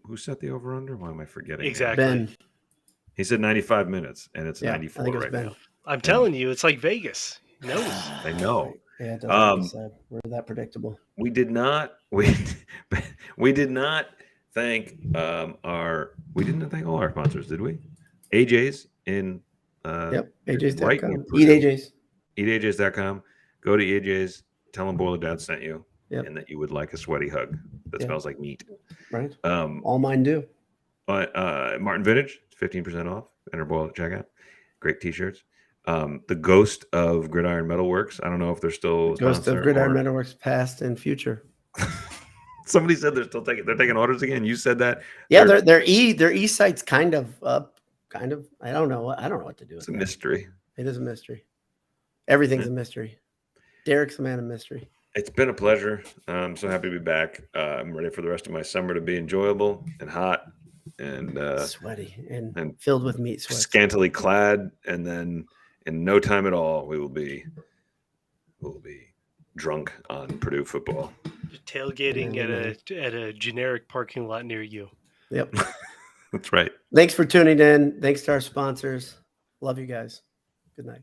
who set the over under. Why am I forgetting? Exactly. He said 95 minutes, and it's 94 right now. I'm telling you, it's like Vegas. He knows. I know. Yeah, it does. We're that predictable. We did not thank we didn't thank all our sponsors, did we? AJ's in AJ's.com. Right, Eat AJ's. EatAJ's.com. Go to AJ's, tell them Boiler Dad sent you, and that you would like a sweaty hug that smells like meat. Right. All mine do. Martin Vintage, 15% off. Enter Boil at checkout. Great t-shirts. The Ghost of Gridiron Metalworks. I don't know if they're still Ghost of Gridiron Metalworks, past and future. Somebody said they're taking orders again. You said that. Yeah, their e-site's kind of up. Kind of. I don't know what to do. It's a mystery. It is a mystery. Everything's a mystery. Derek's a man of mystery. It's been a pleasure. I'm so happy to be back. I'm ready for the rest of my summer to be enjoyable and hot and sweaty and filled with meat sweats. Scantily clad, and then in no time at all we'll be drunk on Purdue football. Tailgating at a generic parking lot near you. Yep. That's right. Thanks for tuning in. Thanks to our sponsors. Love you guys. Good night.